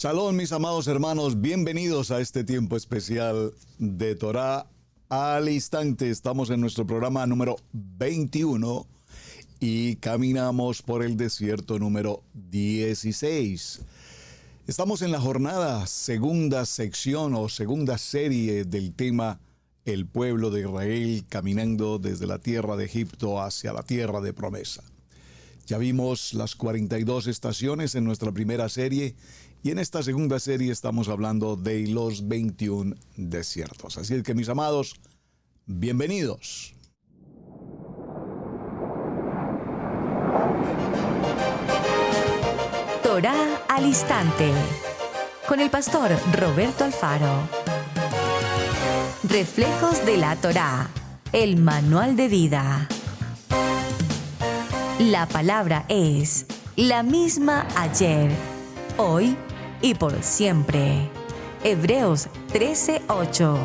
Shalom, mis amados hermanos, bienvenidos a este tiempo especial de Torá al instante. Estamos en nuestro programa número 21 y caminamos por el desierto número 16. Estamos en la jornada, segunda sección o segunda serie del tema El pueblo de Israel caminando desde la tierra de Egipto hacia la tierra de promesa. Ya vimos las 42 estaciones en nuestra primera serie y en esta segunda serie estamos hablando de los 21 desiertos. Así es que, mis amados, bienvenidos. Torá al instante, con el pastor Roberto Alfaro. Reflejos de la Torá, el manual de vida. La palabra es la misma ayer, hoy y por siempre. Hebreos 13:8.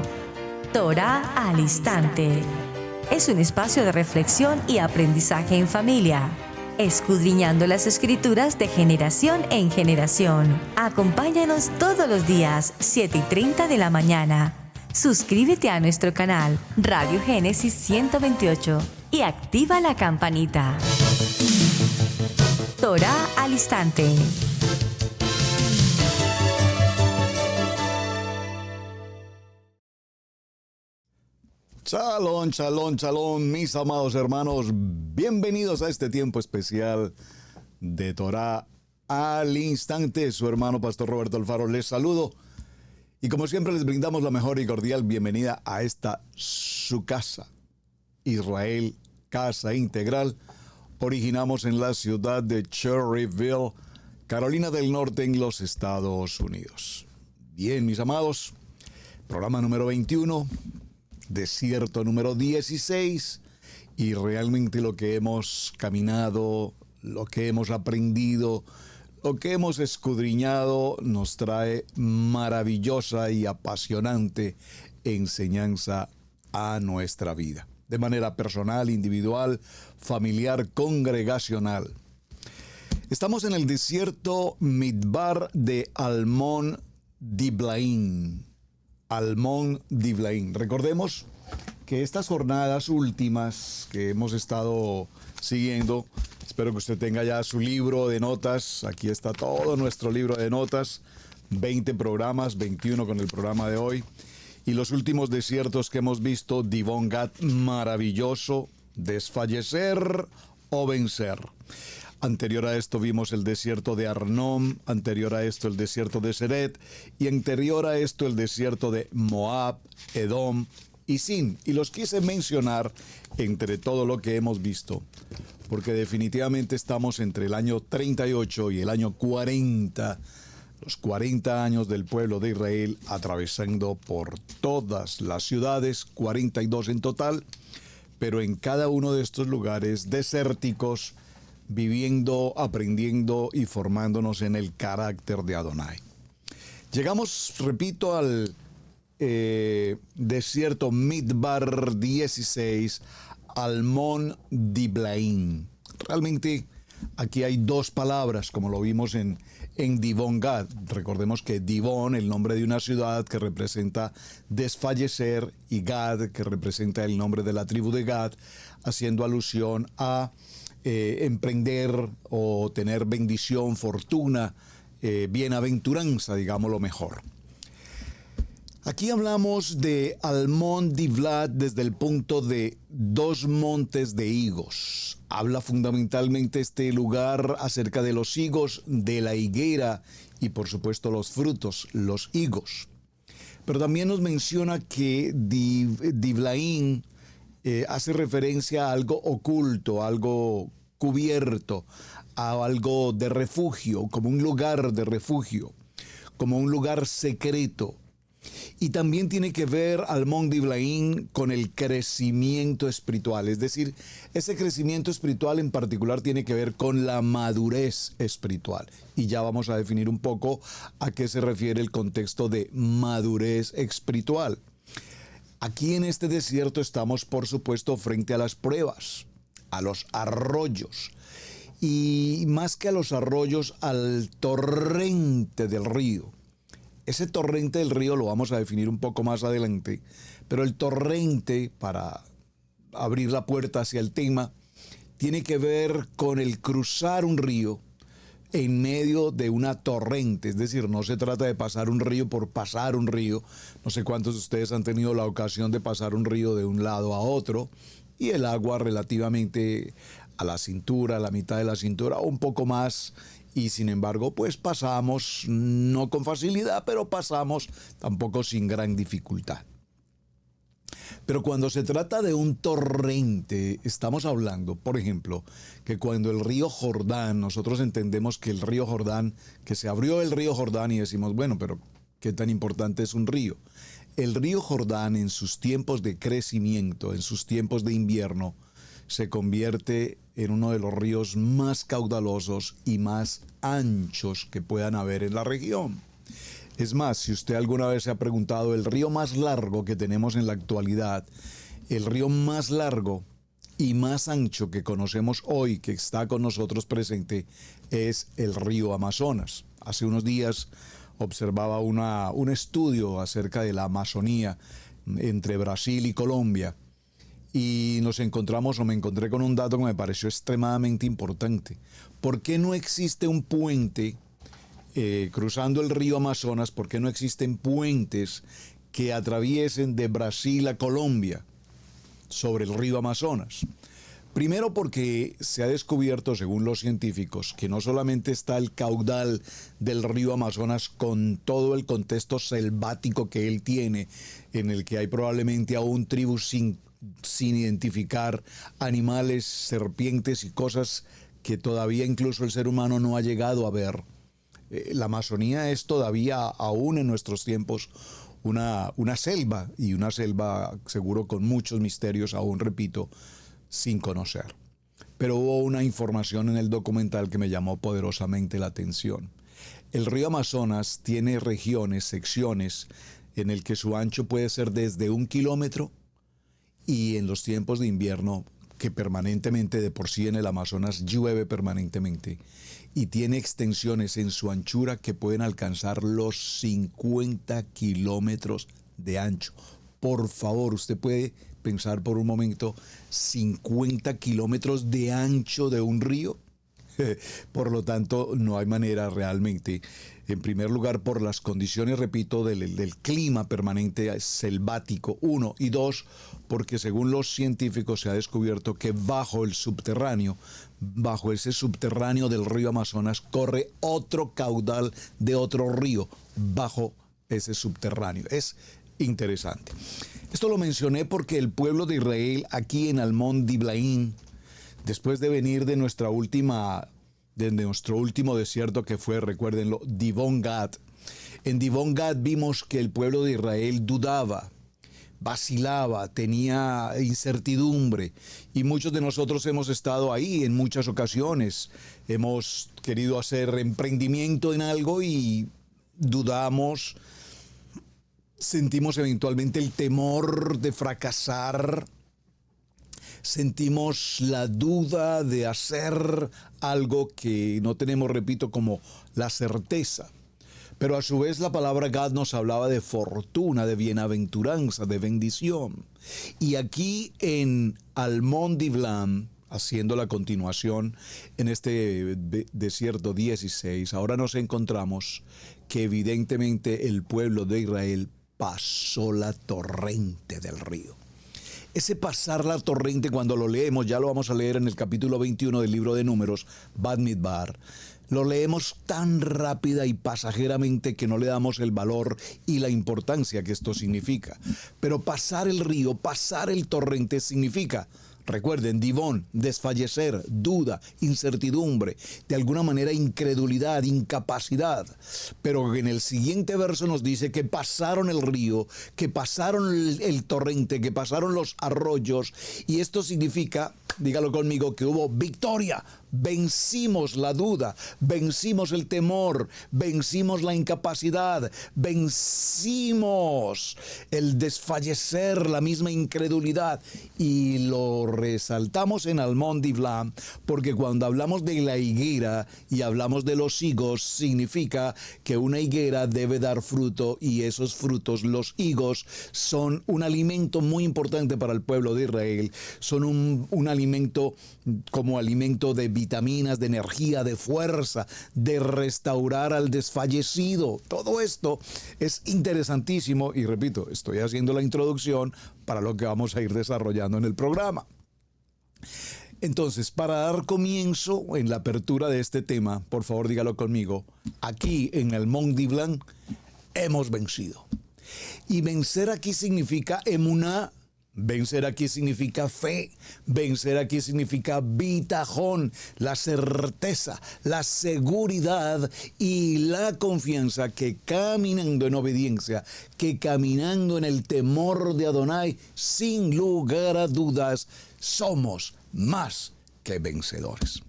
Torá al instante. Es un espacio de reflexión y aprendizaje en familia, escudriñando las escrituras de generación en generación. Acompáñanos todos los días, 7:30 de la mañana. Suscríbete a nuestro canal Radio Génesis 128 y activa la campanita. Torá al instante. Shalom, shalom, shalom, mis amados hermanos. Bienvenidos a este tiempo especial de Torá al instante. Su hermano Pastor Roberto Alfaro les saludo. Y como siempre les brindamos la mejor y cordial bienvenida a esta su casa, Israel Casa Integral. Originamos en la ciudad de Cherryville, Carolina del Norte, en los Estados Unidos. Bien, mis amados, programa número 21, desierto número 16, y realmente lo que hemos caminado, lo que hemos aprendido, lo que hemos escudriñado nos trae maravillosa y apasionante enseñanza a nuestra vida, de manera personal, individual, familiar, congregacional. Estamos en el desierto Midbar de Almon Diblaim. Almon Diblaim. Recordemos que estas jornadas últimas que hemos estado siguiendo, espero que usted tenga ya su libro de notas. Aquí está todo nuestro libro de notas, 20 programas, 21 con el programa de hoy. Y los últimos desiertos que hemos visto: Dibón Gad, maravilloso, desfallecer o vencer. Anterior a esto vimos el desierto de Arnón, anterior a esto el desierto de Seret, y anterior a esto el desierto de Moab, Edom y Sin. Y los quise mencionar entre todo lo que hemos visto, porque definitivamente estamos entre el año 38 y el año 40, los 40 años del pueblo de Israel, atravesando por todas las ciudades, 42 en total, pero en cada uno de estos lugares desérticos, viviendo, aprendiendo y formándonos en el carácter de Adonai. Llegamos, repito, al desierto Midbar 16, Almon Diblaim. Realmente aquí hay dos palabras, como lo vimos en Dibón Gad. Recordemos que Dibón, el nombre de una ciudad que representa desfallecer, y Gad, que representa el nombre de la tribu de Gad, haciendo alusión a emprender o tener bendición, fortuna, bienaventuranza, digámoslo mejor. Aquí hablamos de Almon Diblaim desde el punto de dos montes de higos. Habla fundamentalmente este lugar acerca de los higos, de la higuera y por supuesto los frutos, los higos. Pero también nos menciona que Diblaim hace referencia a algo oculto, algo cubierto, a algo de refugio, como un lugar de refugio, como un lugar secreto. Y también tiene que ver Almon Diblaim con el crecimiento espiritual, es decir, ese crecimiento espiritual en particular tiene que ver con la madurez espiritual. Y ya vamos a definir un poco a qué se refiere el contexto de madurez espiritual. Aquí en este desierto estamos, por supuesto, frente a las pruebas, a los arroyos. y más que a los arroyos, al torrente del río. Ese torrente del río lo vamos a definir un poco más adelante, pero el torrente, para abrir la puerta hacia el tema, tiene que ver con el cruzar un río en medio de una torrente. Es decir, no se trata de pasar un río por pasar un río. No sé cuántos de ustedes han tenido la ocasión de pasar un río de un lado a otro y el agua relativamente a la cintura, a la mitad de la cintura o un poco más, y sin embargo pues pasamos, no con facilidad, pero pasamos tampoco sin gran dificultad. Pero cuando se trata de un torrente, estamos hablando, por ejemplo, que cuando el río Jordán, nosotros entendemos que el río Jordán, que se abrió el río Jordán y decimos, bueno, pero ¿qué tan importante es un río? El río Jordán en sus tiempos de crecimiento, en sus tiempos de invierno, se convierte en uno de los ríos más caudalosos y más anchos que puedan haber en la región. Es más, si usted alguna vez se ha preguntado, el río más largo que tenemos en la actualidad, el río más largo y más ancho que conocemos hoy, que está con nosotros presente, es el río Amazonas. Hace unos días observaba un estudio acerca de la Amazonía entre Brasil y Colombia, y nos encontramos, o me encontré con un dato que me pareció extremadamente importante. ¿Por qué no existe un puente cruzando el río Amazonas? ¿Por qué no existen puentes que atraviesen de Brasil a Colombia sobre el río Amazonas? Primero porque se ha descubierto, según los científicos, que no solamente está el caudal del río Amazonas con todo el contexto selvático que él tiene, en el que hay probablemente aún tribus sin identificar, animales, serpientes y cosas que todavía incluso el ser humano no ha llegado a ver. La Amazonía es todavía, aún en nuestros tiempos, una selva, y una selva seguro con muchos misterios, aún repito, sin conocer. Pero hubo una información en el documental que me llamó poderosamente la atención. El río Amazonas tiene regiones, secciones, en el que su ancho puede ser desde 1 kilómetro, y en los tiempos de invierno, que permanentemente, de por sí en el Amazonas llueve permanentemente, y tiene extensiones en su anchura que pueden alcanzar los 50 kilómetros de ancho. Por favor, usted puede pensar por un momento, 50 kilómetros de ancho de un río. Por lo tanto, no hay manera realmente, en primer lugar por las condiciones, repito, del clima permanente selvático, 1, y 2, porque según los científicos se ha descubierto que bajo el subterráneo, bajo ese subterráneo del río Amazonas, corre otro caudal de otro río bajo ese subterráneo. Es interesante. Esto lo mencioné porque el pueblo de Israel, aquí en Almón Diblaim, después de venir de nuestro último desierto que fue, recuérdenlo, Dibón Gad. En Dibón Gad vimos que el pueblo de Israel dudaba, vacilaba, tenía incertidumbre, y muchos de nosotros hemos estado ahí en muchas ocasiones. Hemos querido hacer emprendimiento en algo y dudamos, sentimos eventualmente el temor de fracasar. Sentimos la duda de hacer algo que no tenemos, repito, como la certeza. Pero a su vez la palabra Gad nos hablaba de fortuna, de bienaventuranza, de bendición. Y aquí en Almón Diblaim, haciendo la continuación en este desierto 16, ahora nos encontramos que evidentemente el pueblo de Israel pasó la torrente del río. Ese pasar la torrente, cuando lo leemos, ya lo vamos a leer en el capítulo 21 del libro de Números, Bamidbar, lo leemos tan rápida y pasajeramente que no le damos el valor y la importancia que esto significa. Pero pasar el río, pasar el torrente significa, recuerden, Dibón, desfallecer, duda, incertidumbre, de alguna manera incredulidad, incapacidad. Pero en el siguiente verso nos dice que pasaron el río, que pasaron el torrente, que pasaron los arroyos, y esto significa, dígalo conmigo, que hubo victoria, vencimos la duda, vencimos el temor, vencimos la incapacidad, vencimos el desfallecer, la misma incredulidad, y lo resaltamos en Almond Divlam, porque cuando hablamos de la higuera y hablamos de los higos, significa que una higuera debe dar fruto, y esos frutos, los higos, son un alimento muy importante para el pueblo de Israel. Son un alimento como alimento de vitaminas, de energía, de fuerza, de restaurar al desfallecido. Todo esto es interesantísimo y repito, estoy haciendo la introducción para lo que vamos a ir desarrollando en el programa. Entonces, para dar comienzo en la apertura de este tema, por favor dígalo conmigo, aquí en el Almond Divlam hemos vencido. Y vencer aquí significa emuná, vencer aquí significa fe, vencer aquí significa bitajón, la certeza, la seguridad y la confianza que caminando en obediencia, que caminando en el temor de Adonai, sin lugar a dudas, somos más que vencedores.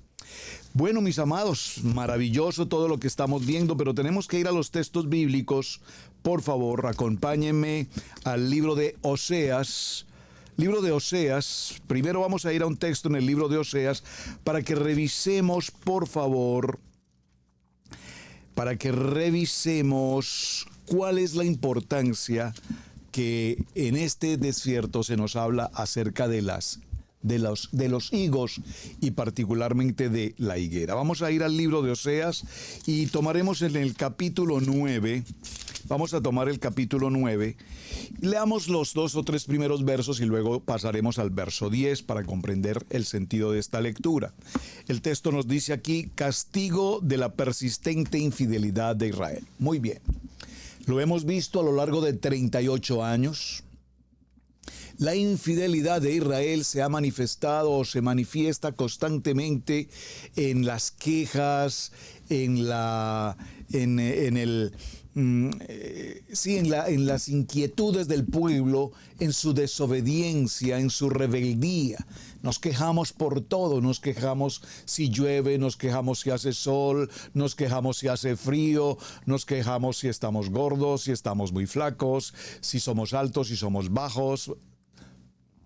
Bueno, mis amados, maravilloso todo lo que estamos viendo, pero tenemos que ir a los textos bíblicos. Por favor, acompáñenme al libro de Oseas. Libro de Oseas. Primero vamos a ir a un texto en el libro de Oseas para que revisemos, por favor, cuál es la importancia que en este desierto se nos habla acerca de los higos y particularmente de la higuera. Vamos a ir al libro de Oseas y tomaremos en el capítulo 9. Vamos a tomar el capítulo 9. Leamos los 2 o 3 primeros versos y luego pasaremos al verso 10 para comprender el sentido de esta lectura. El texto nos dice aquí: castigo de la persistente infidelidad de Israel. Muy bien. Lo hemos visto a lo largo de 38 años. La infidelidad de Israel se ha manifestado o se manifiesta constantemente en las quejas, en las inquietudes del pueblo, en su desobediencia, en su rebeldía. Nos quejamos por todo, nos quejamos si llueve, nos quejamos si hace sol, nos quejamos si hace frío, nos quejamos si estamos gordos, si estamos muy flacos, si somos altos, si somos bajos.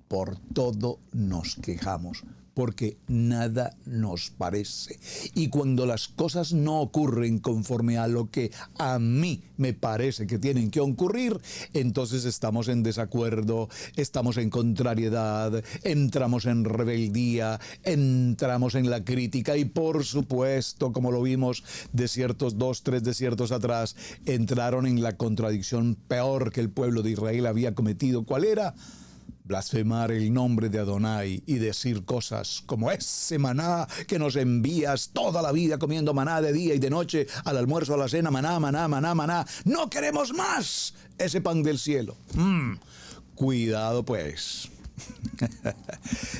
Por todo nos quejamos, porque nada nos parece. Y cuando las cosas no ocurren conforme a lo que a mí me parece que tienen que ocurrir, entonces estamos en desacuerdo, estamos en contrariedad, entramos en rebeldía, entramos en la crítica y por supuesto, como lo vimos desiertos 2, 3 desiertos atrás, entraron en la contradicción peor que el pueblo de Israel había cometido. ¿Cuál era? Blasfemar el nombre de Adonai y decir cosas como ese maná que nos envías toda la vida comiendo maná de día y de noche, al almuerzo, a la cena, maná, maná, maná, maná. No queremos más ese pan del cielo. Cuidado pues.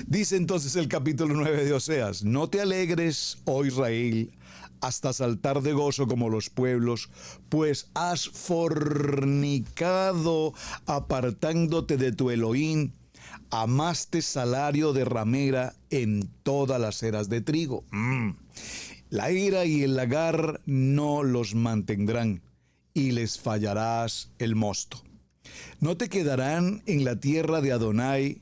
Dice entonces el capítulo 9 de Oseas: no te alegres, oh Israel, hasta saltar de gozo como los pueblos, pues has fornicado apartándote de tu Elohim, amaste salario de ramera en todas las eras de trigo. La ira y el lagar no los mantendrán, y les fallarás el mosto. No te quedarán en la tierra de Adonai,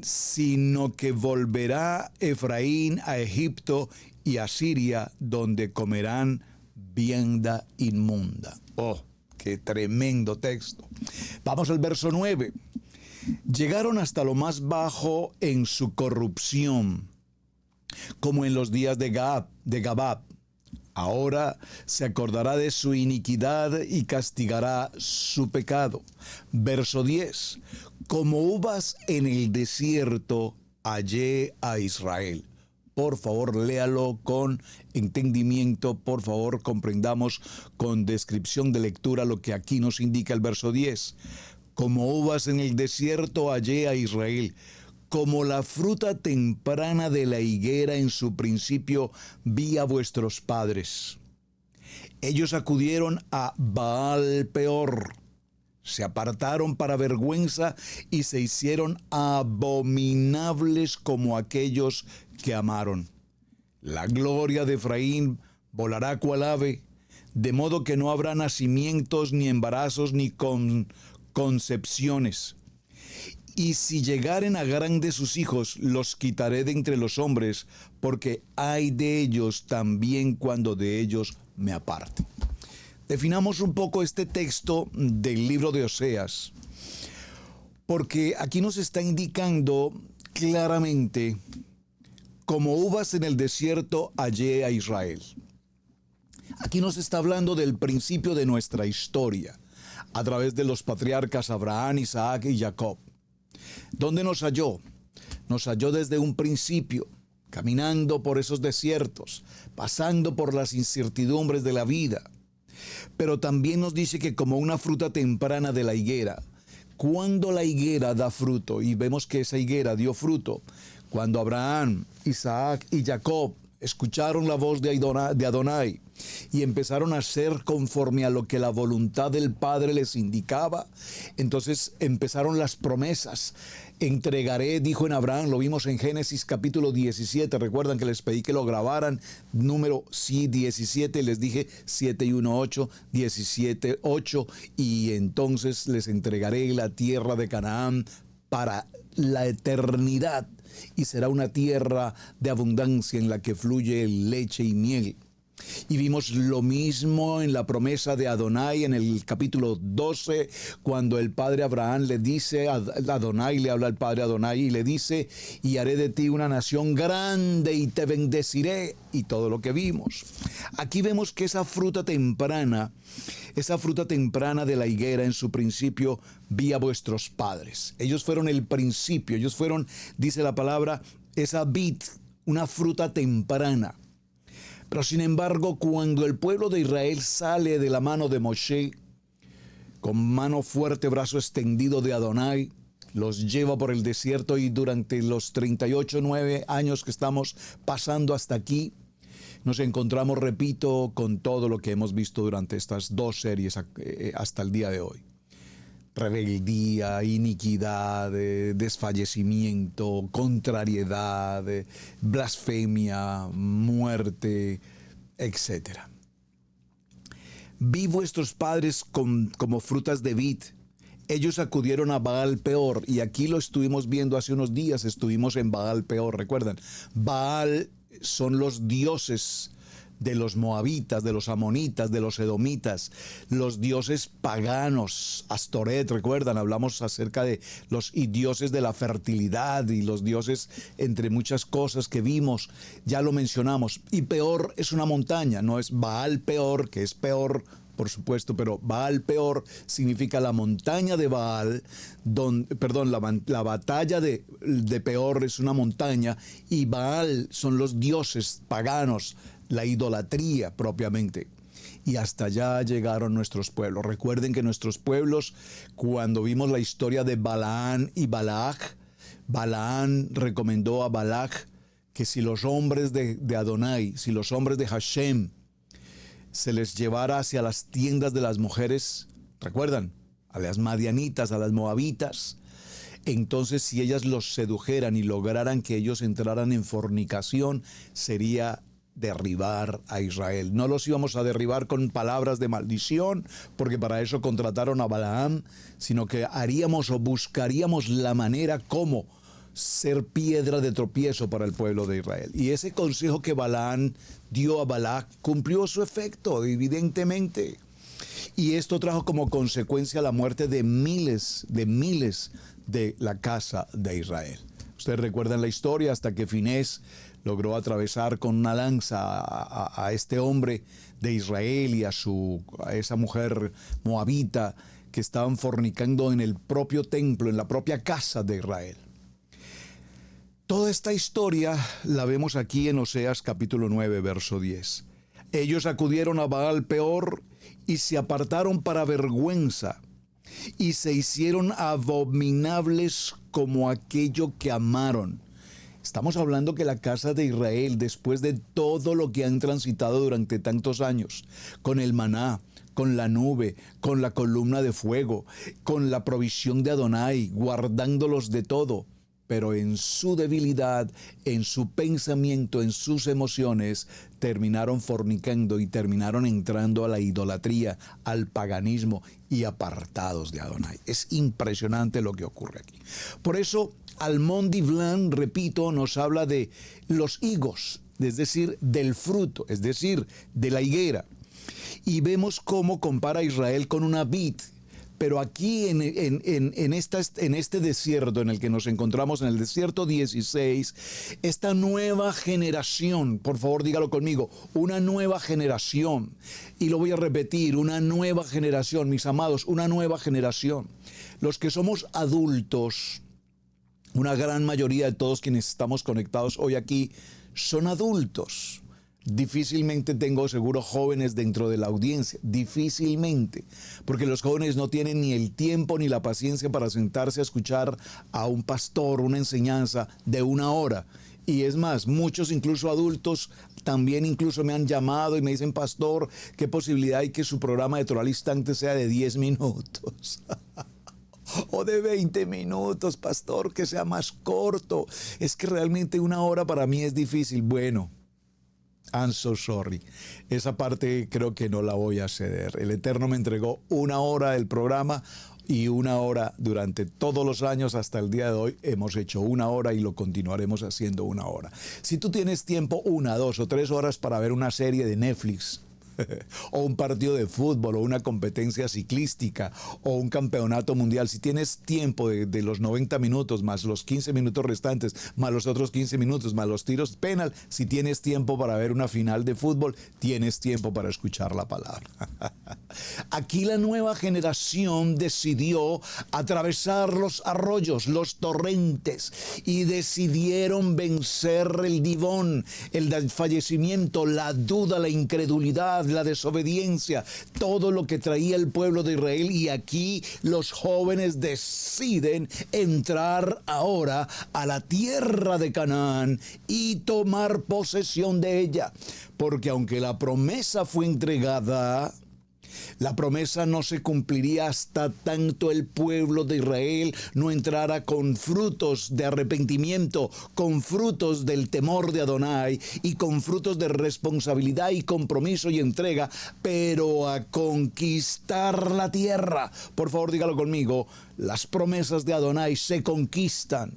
sino que volverá Efraín a Egipto y a Siria, donde comerán vianda inmunda. Oh, qué tremendo texto. Vamos al verso 9. Llegaron hasta lo más bajo en su corrupción, como en los días de Gabab. Ahora se acordará de su iniquidad y castigará su pecado. Verso 10. Como uvas en el desierto hallé a Israel. Por favor, léalo con entendimiento. Por favor, comprendamos con descripción de lectura lo que aquí nos indica el verso 10. Como uvas en el desierto hallé a Israel. Como la fruta temprana de la higuera en su principio vi a vuestros padres. Ellos acudieron a Baal Peor, Se apartaron para vergüenza y se hicieron abominables como aquellos que amaron. La gloria de Efraín volará cual ave, de modo que no habrá nacimientos, ni embarazos, ni concepciones. Y si llegaren a grandes sus hijos, los quitaré de entre los hombres, porque hay de ellos también cuando de ellos me aparte. Definamos un poco este texto del libro de Oseas, porque aquí nos está indicando claramente, como uvas en el desierto hallé a Israel. Aquí nos está hablando del principio de nuestra historia, a través de los patriarcas Abraham, Isaac y Jacob. ¿Dónde nos halló? Nos halló desde un principio, caminando por esos desiertos, pasando por las incertidumbres de la vida. Pero también nos dice que como una fruta temprana de la higuera, cuando la higuera da fruto, y vemos que esa higuera dio fruto, cuando Abraham, Isaac y Jacob escucharon la voz de Adonai y empezaron a hacer conforme a lo que la voluntad del Padre les indicaba, entonces empezaron las promesas. Entregaré, dijo en Abraham, lo vimos en Génesis capítulo 17, recuerdan que les pedí que lo grabaran, número 17, les dije 7 y 1, 8, 17, 8, y entonces les entregaré la tierra de Canaán para la eternidad, y será una tierra de abundancia en la que fluye leche y miel. Y vimos lo mismo en la promesa de Adonai en el capítulo 12, cuando el padre Abraham le dice, Adonai le habla al padre Adonai y le dice, y haré de ti una nación grande y te bendeciré, y todo lo que vimos. Aquí vemos que esa fruta temprana de la higuera en su principio vi a vuestros padres. Ellos fueron el principio, ellos fueron, dice la palabra, esa vid, una fruta temprana. Pero sin embargo, cuando el pueblo de Israel sale de la mano de Moshe, con mano fuerte, brazo extendido de Adonai, los lleva por el desierto, y durante los 9 años que estamos pasando hasta aquí, nos encontramos, repito, con todo lo que hemos visto durante estas 2 series hasta el día de hoy. Rebeldía, iniquidad, desfallecimiento, contrariedad, blasfemia, muerte, etc. Vi vuestros padres como frutas de vid. Ellos acudieron a Baal Peor, y aquí lo estuvimos viendo hace unos días, estuvimos en Baal Peor, ¿recuerdan? Baal son los dioses de los moabitas, de los amonitas, de los edomitas, los dioses paganos, Astoret, recuerdan, hablamos acerca de los dioses de la fertilidad y los dioses entre muchas cosas que vimos, ya lo mencionamos. Y Peor es una montaña, no es Baal Peor, que es peor, por supuesto, pero Baal Peor significa la montaña de Baal, la batalla de Peor es una montaña, y Baal son los dioses paganos, la idolatría propiamente. Y hasta allá llegaron nuestros pueblos. Recuerden que nuestros pueblos, cuando vimos la historia de Balaán y Balac, Balaán recomendó a Balac que si los hombres de Adonai, si los hombres de Hashem, se les llevara hacia las tiendas de las mujeres, ¿recuerdan? A las madianitas, a las moabitas. Entonces, si ellas los sedujeran y lograran que ellos entraran en fornicación, sería derribar a Israel. No los íbamos a derribar con palabras de maldición, porque para eso contrataron a Balaam, sino que haríamos o buscaríamos la manera como ser piedra de tropiezo para el pueblo de Israel. Y ese consejo que Balaam dio a Balac cumplió su efecto, evidentemente. Y esto trajo como consecuencia la muerte de miles de la casa de Israel. Ustedes recuerdan la historia, hasta que Finés logró atravesar con una lanza a este hombre de Israel y a esa mujer moabita que estaban fornicando en el propio templo, en la propia casa de Israel. Toda esta historia la vemos aquí en Oseas capítulo 9, verso 10. Ellos acudieron a Baal Peor y se apartaron para vergüenza, y se hicieron abominables como aquello que amaron. Estamos hablando que la casa de Israel, después de todo lo que han transitado durante tantos años, con el maná, con la nube, con la columna de fuego, con la provisión de Adonai, guardándolos de todo, pero en su debilidad, en su pensamiento, en sus emociones, terminaron fornicando y terminaron entrando a la idolatría, al paganismo y apartados de Adonai. Es impresionante lo que ocurre aquí. Por eso, Almond Divlan, repito, nos habla de los higos, es decir, del fruto, es decir, de la higuera. Y vemos cómo compara a Israel con una vid. Pero aquí en este desierto en el que nos encontramos, en el desierto 16, esta nueva generación, por favor dígalo conmigo, una nueva generación, y lo voy a repetir, una nueva generación, mis amados, una nueva generación. Los que somos adultos, una gran mayoría de todos quienes estamos conectados hoy aquí, son adultos. Difícilmente tengo seguro jóvenes dentro de la audiencia, difícilmente, porque los jóvenes no tienen ni el tiempo ni la paciencia para sentarse a escuchar a un pastor una enseñanza de 1 hora. Y es más, muchos incluso adultos también incluso me han llamado y me dicen, pastor, ¿qué posibilidad hay que su programa de Torah al Instante sea de 10 minutos? O de 20 minutos, pastor, que sea más corto. Es que realmente 1 hora para mí es difícil. Bueno, I'm so sorry. Esa parte creo que no la voy a ceder. El Eterno me entregó 1 hora del programa y 1 hora durante todos los años hasta el día de hoy. Hemos hecho 1 hora y lo continuaremos haciendo 1 hora. Si tú tienes tiempo 1, 2 o 3 horas para ver una serie de Netflix, o un partido de fútbol, o una competencia ciclística, o un campeonato mundial, si tienes tiempo de los 90 minutos, más los 15 minutos restantes, más los otros 15 minutos, más los tiros penal, si tienes tiempo para ver una final de fútbol, tienes tiempo para escuchar la palabra. Aquí la nueva generación decidió atravesar los arroyos, los torrentes, y decidieron vencer el divón, el fallecimiento, la duda, la incredulidad, la desobediencia, todo lo que traía el pueblo de Israel. Y aquí los jóvenes deciden entrar ahora a la tierra de Canaán y tomar posesión de ella, porque aunque la promesa fue entregada, la promesa no se cumpliría hasta tanto el pueblo de Israel no entrara con frutos de arrepentimiento, con frutos del temor de Adonai y con frutos de responsabilidad y compromiso y entrega, pero a conquistar la tierra. Por favor, dígalo conmigo, las promesas de Adonai se conquistan.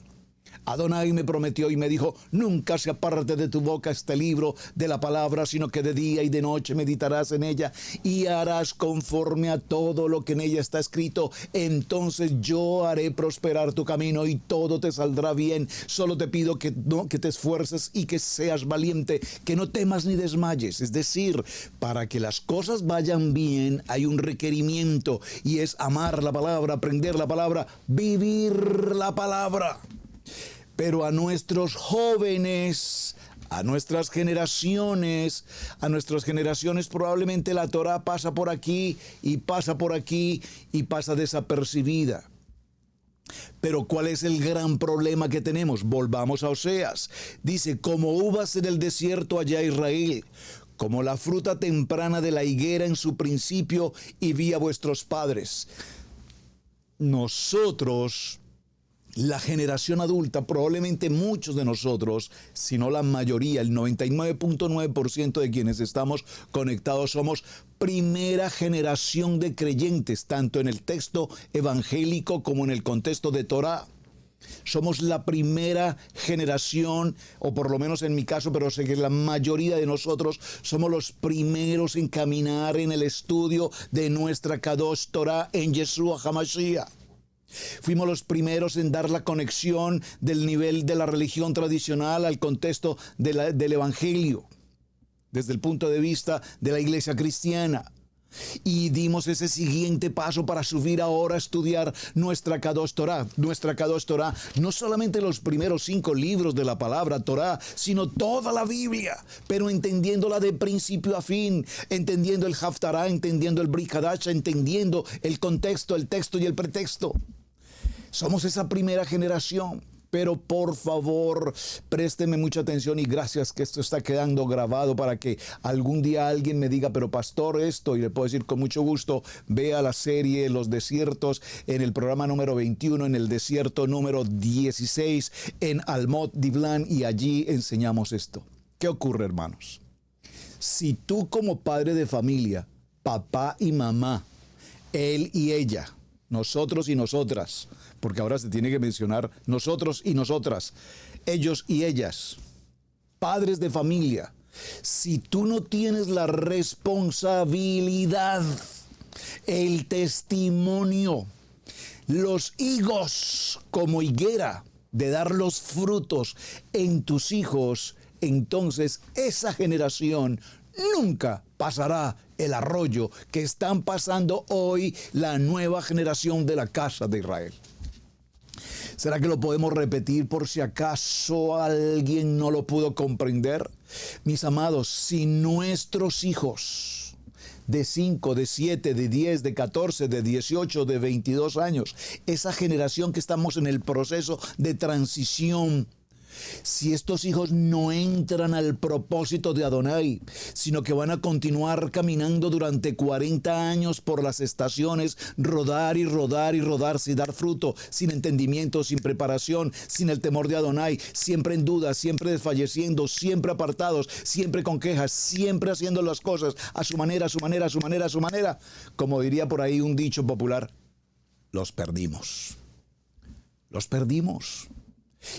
Adonai me prometió y me dijo, nunca se aparte de tu boca este libro de la palabra, sino que de día y de noche meditarás en ella y harás conforme a todo lo que en ella está escrito. Entonces yo haré prosperar tu camino y todo te saldrá bien. Solo te pido que te esfuerces y que seas valiente, que no temas ni desmayes. Es decir, para que las cosas vayan bien hay un requerimiento, y es amar la palabra, aprender la palabra, vivir la palabra. Pero a nuestros jóvenes, a nuestras generaciones probablemente la Torah pasa por aquí y pasa por aquí y pasa desapercibida. Pero ¿cuál es el gran problema que tenemos? Volvamos a Oseas. Dice, como uvas en el desierto allá Israel, como la fruta temprana de la higuera en su principio, y vi a vuestros padres. Nosotros, la generación adulta, probablemente muchos de nosotros, si no la mayoría, el 99.9% de quienes estamos conectados, somos primera generación de creyentes, tanto en el texto evangélico como en el contexto de Torah. Somos la primera generación, o por lo menos en mi caso, pero sé que la mayoría de nosotros somos los primeros en caminar en el estudio de nuestra Kadosh Torah en Yeshua HaMashiach. Fuimos los primeros en dar la conexión del nivel de la religión tradicional al contexto del evangelio, desde el punto de vista de la iglesia cristiana. Y dimos ese siguiente paso para subir ahora a estudiar nuestra Kadosh Torah. Nuestra Kadosh Torah, no solamente los primeros 5 libros de la palabra Torah, sino toda la Biblia, pero entendiéndola de principio a fin, entendiendo el Haftarah, entendiendo el Brit Hadasha, entendiendo el contexto, el texto y el pretexto. Somos esa primera generación. Pero por favor, présteme mucha atención y gracias que esto está quedando grabado para que algún día alguien me diga, pero pastor, esto, y le puedo decir con mucho gusto, vea la serie Los Desiertos en el programa número 21, en el desierto número 16, en Almot Divlan, y allí enseñamos esto. ¿Qué ocurre, hermanos? Si tú como padre de familia, papá y mamá, él y ella, nosotros y nosotras, porque ahora se tiene que mencionar nosotros y nosotras, ellos y ellas, padres de familia, si tú no tienes la responsabilidad, el testimonio, los higos como higuera de dar los frutos en tus hijos, entonces esa generación nunca pasará el arroyo que están pasando hoy la nueva generación de la casa de Israel. ¿Será que lo podemos repetir por si acaso alguien no lo pudo comprender? Mis amados, si nuestros hijos de 5, de 7, de 10, de 14, de 18, de 22 años, esa generación que estamos en el proceso de transición, si estos hijos no entran al propósito de Adonai, sino que van a continuar caminando durante 40 años por las estaciones, rodar y rodar y rodar sin dar fruto, sin entendimiento, sin preparación, sin el temor de Adonai, siempre en duda, siempre desfalleciendo, siempre apartados, siempre con quejas, siempre haciendo las cosas a su manera, a su manera, a su manera, a su manera, como diría por ahí un dicho popular, los perdimos. Los perdimos.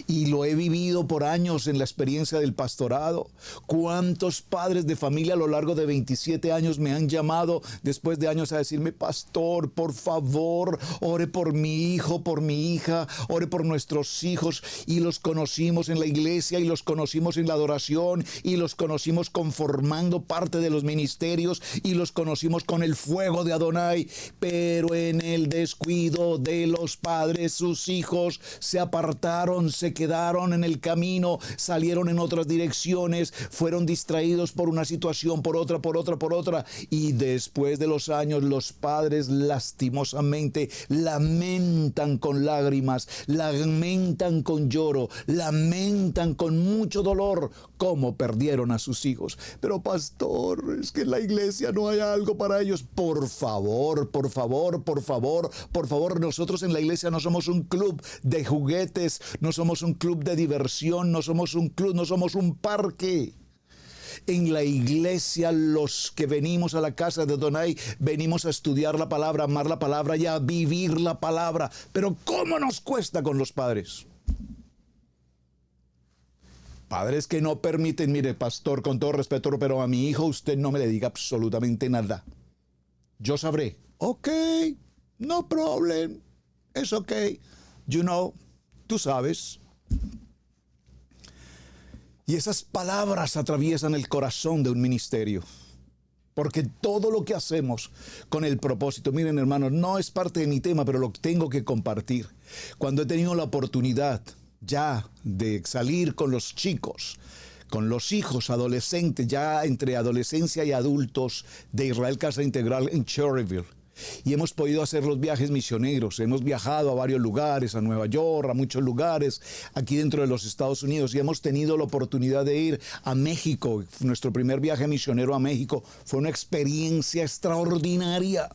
Y lo he vivido por años en la experiencia del pastorado. ¿Cuántos padres de familia a lo largo de 27 años me han llamado después de años a decirme, pastor, por favor, ore por mi hijo, por mi hija, ore por nuestros hijos? Y los conocimos en la iglesia y los conocimos en la adoración y los conocimos conformando parte de los ministerios y los conocimos con el fuego de Adonai, pero en el descuido de los padres, sus hijos se apartaron, se quedaron en el camino, salieron en otras direcciones, fueron distraídos por una situación, por otra, y después de los años los padres lastimosamente lamentan con lágrimas, lamentan con lloro, lamentan con mucho dolor cómo perdieron a sus hijos. Pero pastor, es que en la iglesia no hay algo para ellos. Por favor, por favor, por favor, por favor, nosotros en la iglesia no somos un club de juguetes, no somos un club de diversión, no somos un club, no somos un parque. En la iglesia, los que venimos a la casa de Adonai, venimos a estudiar la palabra, a amar la palabra y a vivir la palabra. Pero ¿cómo nos cuesta con los padres? Padres que no permiten, mire, pastor, con todo respeto, pero a mi hijo usted no me le diga absolutamente nada. Yo sabré. Ok, no problem. Es ok. You know, tú sabes. Y esas palabras atraviesan el corazón de un ministerio. Porque todo lo que hacemos con el propósito, miren hermanos, no es parte de mi tema, pero lo tengo que compartir. Cuando he tenido la oportunidad ya de salir con los chicos, con los hijos adolescentes, ya entre adolescencia y adultos de Israel Casa Integral en Cherryville, y hemos podido hacer los viajes misioneros, hemos viajado a varios lugares, a Nueva York, a muchos lugares aquí dentro de los Estados Unidos, y hemos tenido la oportunidad de ir a México. Nuestro primer viaje misionero a México fue una experiencia extraordinaria.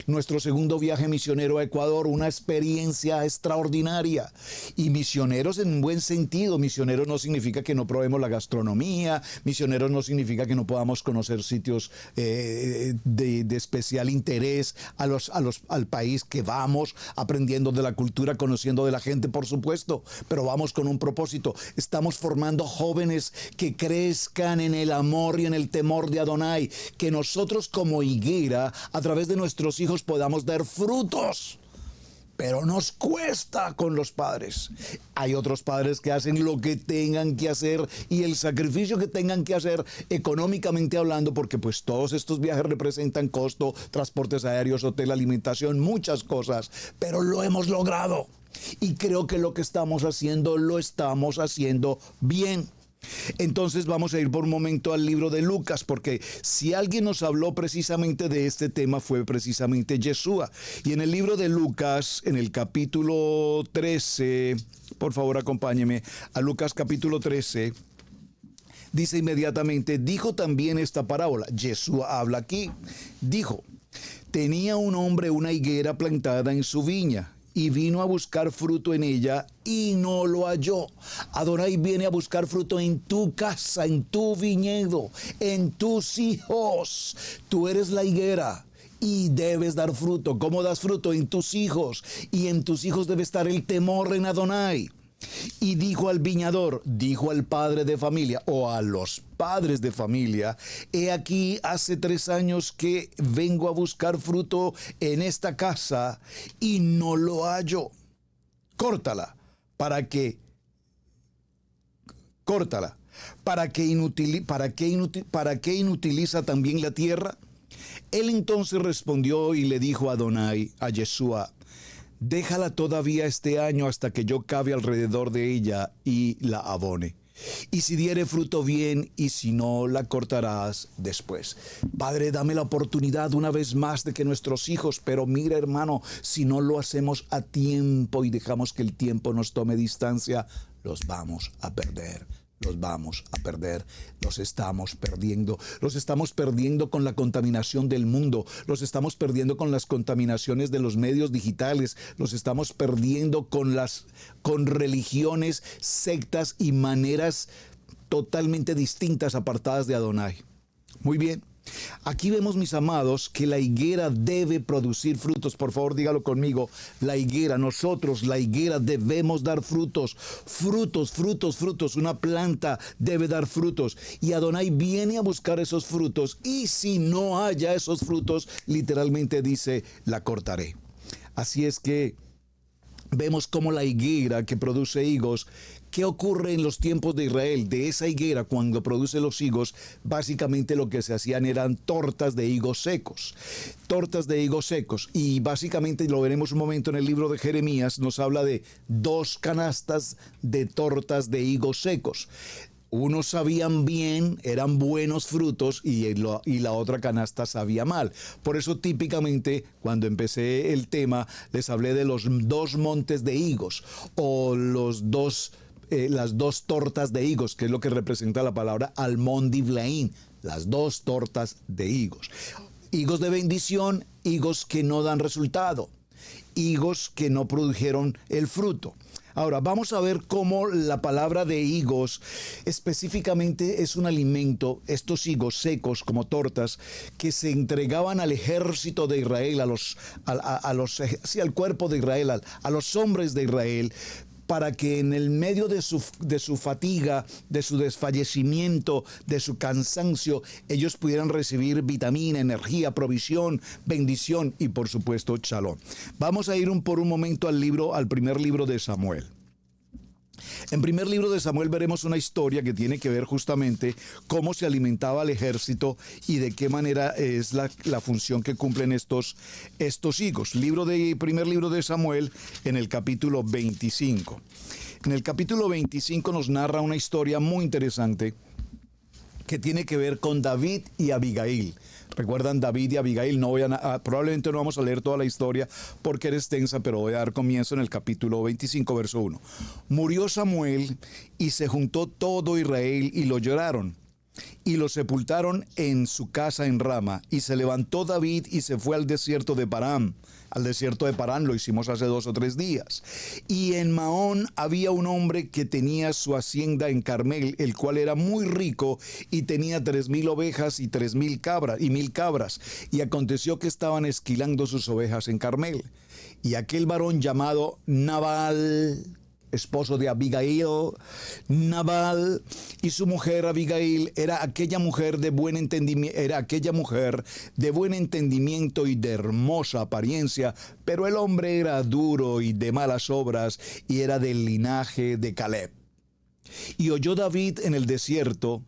Nuestro segundo viaje misionero a Ecuador, una experiencia extraordinaria. Y misioneros en un buen sentido. Misioneros no significa que no probemos la gastronomía, misioneros no significa que no podamos conocer sitios de especial interés al país que vamos, aprendiendo de la cultura, conociendo de la gente, por supuesto, pero vamos con un propósito. Estamos formando jóvenes que crezcan en el amor y en el temor de Adonai, que nosotros como higuera, a través de nuestros hijos podamos dar frutos. Pero nos cuesta con los padres. Hay otros padres que hacen lo que tengan que hacer y el sacrificio que tengan que hacer económicamente hablando, porque pues todos estos viajes representan costo, transportes aéreos, hotel, alimentación, muchas cosas, pero lo hemos logrado. Y creo que lo que estamos haciendo, lo estamos haciendo bien. Entonces vamos a ir por un momento al libro de Lucas, porque si alguien nos habló precisamente de este tema fue precisamente Yeshua. Y en el libro de Lucas, en el capítulo 13, por favor acompáñeme a Lucas capítulo 13, dice inmediatamente, dijo también esta parábola. Yeshua habla aquí, dijo, tenía un hombre una higuera plantada en su viña, y vino a buscar fruto en ella y no lo halló. Adonai viene a buscar fruto en tu casa, en tu viñedo, en tus hijos. Tú eres la higuera y debes dar fruto. ¿Cómo das fruto? En tus hijos. Y en tus hijos debe estar el temor en Adonai. Y dijo al viñador, dijo al padre de familia o a los padres de familia, he aquí hace 3 años que vengo a buscar fruto en esta casa y no lo hallo. Córtala, ¿para qué inutiliza también la tierra? Él entonces respondió y le dijo a Adonai, a Yeshua, déjala todavía este año hasta que yo cabe alrededor de ella y la abone. Y si diere fruto bien, y si no, la cortarás después. Padre, dame la oportunidad una vez más de que nuestros hijos, pero mira hermano, si no lo hacemos a tiempo y dejamos que el tiempo nos tome distancia, los vamos a perder. Los vamos a perder, los estamos perdiendo con la contaminación del mundo, los estamos perdiendo con las contaminaciones de los medios digitales, los estamos perdiendo con religiones, sectas y maneras totalmente distintas, apartadas de Adonai. Muy bien. Aquí vemos, mis amados, que la higuera debe producir frutos. Por favor, dígalo conmigo. La higuera, nosotros, la higuera, debemos dar frutos. Frutos. Una planta debe dar frutos. Y Adonai viene a buscar esos frutos. Y si no haya esos frutos, literalmente dice, la cortaré. Así es que vemos como la higuera que produce higos. ¿Qué ocurre en los tiempos de Israel? De esa higuera, cuando produce los higos, básicamente lo que se hacían eran tortas de higos secos. Y básicamente, lo veremos un momento en el libro de Jeremías, nos habla de 2 canastas de tortas de higos secos. Unos sabían bien, eran buenos frutos y la otra canasta sabía mal. Por eso típicamente cuando empecé el tema les hablé de los 2 montes de higos o las 2 tortas de higos, que es lo que representa la palabra almón divlaín, las 2 tortas de higos. Higos de bendición, higos que no dan resultado, higos que no produjeron el fruto. Ahora, vamos a ver cómo la palabra de higos específicamente es un alimento, estos higos secos como tortas, que se entregaban al ejército de Israel, al cuerpo de Israel, a los hombres de Israel, para que en el medio de su fatiga, de su desfallecimiento, de su cansancio, ellos pudieran recibir vitamina, energía, provisión, bendición y por supuesto shalom. Vamos a ir por un momento al primer libro de Samuel. En primer libro de Samuel veremos una historia que tiene que ver justamente cómo se alimentaba el ejército y de qué manera es la función que cumplen estos higos. Primer libro de Samuel, en el capítulo 25. En el capítulo 25 nos narra una historia muy interesante que tiene que ver con David y Abigail. ¿Recuerdan David y Abigail? Probablemente no vamos a leer toda la historia porque era extensa, pero voy a dar comienzo en el capítulo 25, verso 1. Murió Samuel y se juntó todo Israel y lo lloraron. Y lo sepultaron en su casa en Rama. Y se levantó David y se fue al desierto de Parán. Al desierto de Parán lo hicimos hace 2 o 3 días. Y en Maón había un hombre que tenía su hacienda en Carmel, el cual era muy rico y tenía 3,000 ovejas y 1,000 cabras. Y aconteció que estaban esquilando sus ovejas en Carmel. Y aquel varón llamado Nabal, esposo de Abigail, Nabal, y su mujer Abigail, era aquella mujer de buen entendimiento y de hermosa apariencia, pero el hombre era duro y de malas obras, y era del linaje de Caleb. Y oyó David en el desierto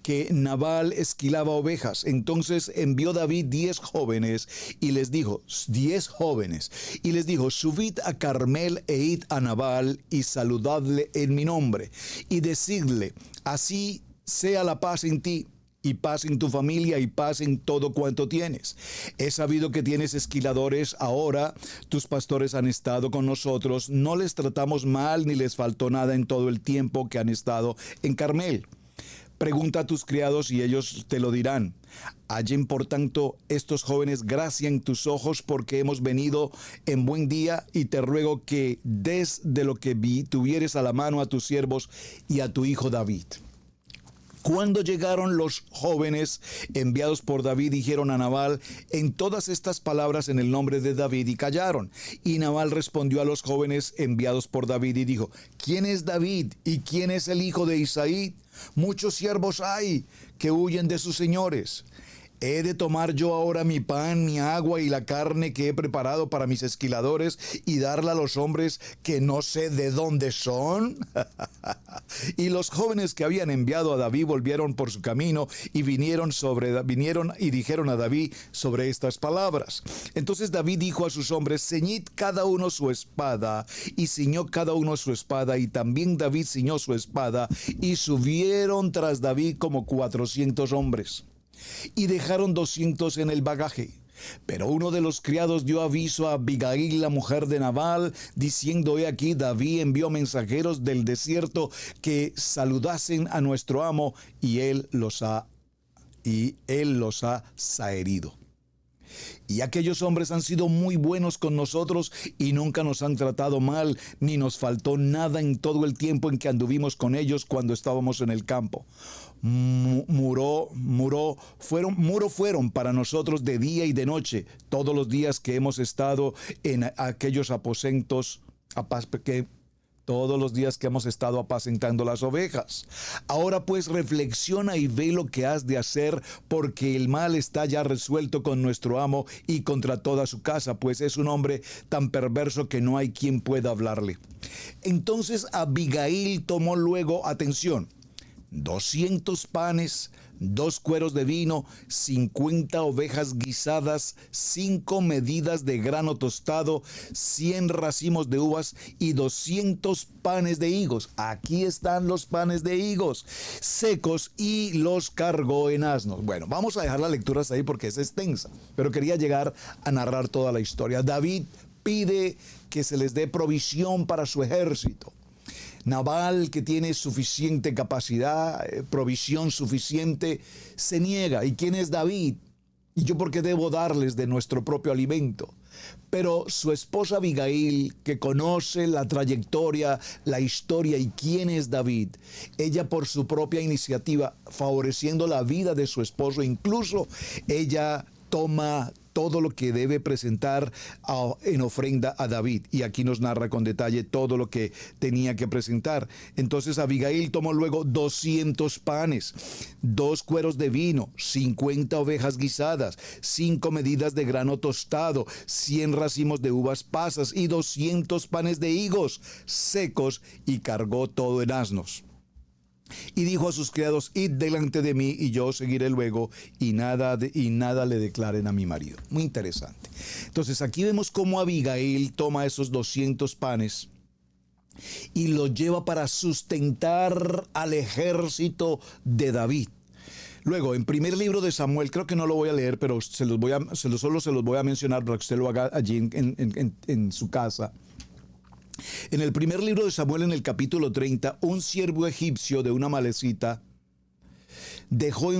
que Nabal esquilaba ovejas. Entonces envió David 10 jóvenes y les dijo, 10 jóvenes, y les dijo, subid a Carmel e id a Nabal y saludadle en mi nombre y decidle, así sea la paz en ti y paz en tu familia y paz en todo cuanto tienes. He sabido que tienes esquiladores ahora, tus pastores han estado con nosotros, no les tratamos mal ni les faltó nada en todo el tiempo que han estado en Carmel. Pregunta a tus criados y ellos te lo dirán. Hallen por tanto estos jóvenes gracia en tus ojos porque hemos venido en buen día y te ruego que des de lo que tuvieres a la mano a tus siervos y a tu hijo David. Cuando llegaron los jóvenes enviados por David, dijeron a Nabal en todas estas palabras en el nombre de David y callaron. Y Nabal respondió a los jóvenes enviados por David y dijo, ¿quién es David y quién es el hijo de Isaí? Muchos siervos hay que huyen de sus señores. ¿He de tomar yo ahora mi pan, mi agua y la carne que he preparado para mis esquiladores y darla a los hombres que no sé de dónde son? Y los jóvenes que habían enviado a David volvieron por su camino y vinieron y dijeron a David sobre estas palabras. Entonces David dijo a sus hombres, ceñid cada uno su espada, y ciñó cada uno su espada, y también David ciñó su espada, y subieron tras David como 400 hombres. Y dejaron 200 en el bagaje. Pero uno de los criados dio aviso a Abigail, la mujer de Nabal, diciendo, he aquí, David envió mensajeros del desierto que saludasen a nuestro amo, y él los ha zaherido. Y aquellos hombres han sido muy buenos con nosotros y nunca nos han tratado mal, ni nos faltó nada en todo el tiempo en que anduvimos con ellos cuando estábamos en el campo. Muro fueron para nosotros de día y de noche, todos los días que hemos estado en aquellos aposentos, todos los días que hemos estado apacentando las ovejas. Ahora pues reflexiona y ve lo que has de hacer, porque el mal está ya resuelto con nuestro amo y contra toda su casa, pues es un hombre tan perverso que no hay quien pueda hablarle. Entonces Abigail tomó luego, atención, 200 panes, 2 cueros de vino, 50 ovejas guisadas, 5 medidas de grano tostado, 100 racimos de uvas y 200 panes de higos. Aquí están los panes de higos secos, y los cargó en asnos. Bueno, vamos a dejar las lecturas ahí porque es extensa, pero quería llegar a narrar toda la historia. David pide que se les dé provisión para su ejército. Nabal, que tiene suficiente capacidad, provisión suficiente, se niega. ¿Y quién es David? ¿Y yo por qué debo darles de nuestro propio alimento? Pero su esposa Abigail, que conoce la trayectoria, la historia y quién es David, ella por su propia iniciativa, favoreciendo la vida de su esposo, incluso ella toma todo lo que debe presentar en ofrenda a David. Y aquí nos narra con detalle todo lo que tenía que presentar. Entonces Abigail tomó luego 200 panes, 2 cueros de vino, 50 ovejas guisadas, 5 medidas de grano tostado, 100 racimos de uvas pasas y 200 panes de higos secos, y cargó todo en asnos. Y dijo a sus criados, id delante de mí y yo seguiré luego, y nada le declaren a mi marido. Muy interesante. Entonces aquí vemos cómo Abigail toma esos 200 panes y los lleva para sustentar al ejército de David. Luego, en primer libro de Samuel, creo que no lo voy a leer, pero solo se los voy a mencionar para que usted lo haga allí en su casa. En el primer libro de Samuel, en el capítulo 30, un siervo egipcio de una malecita lo dejó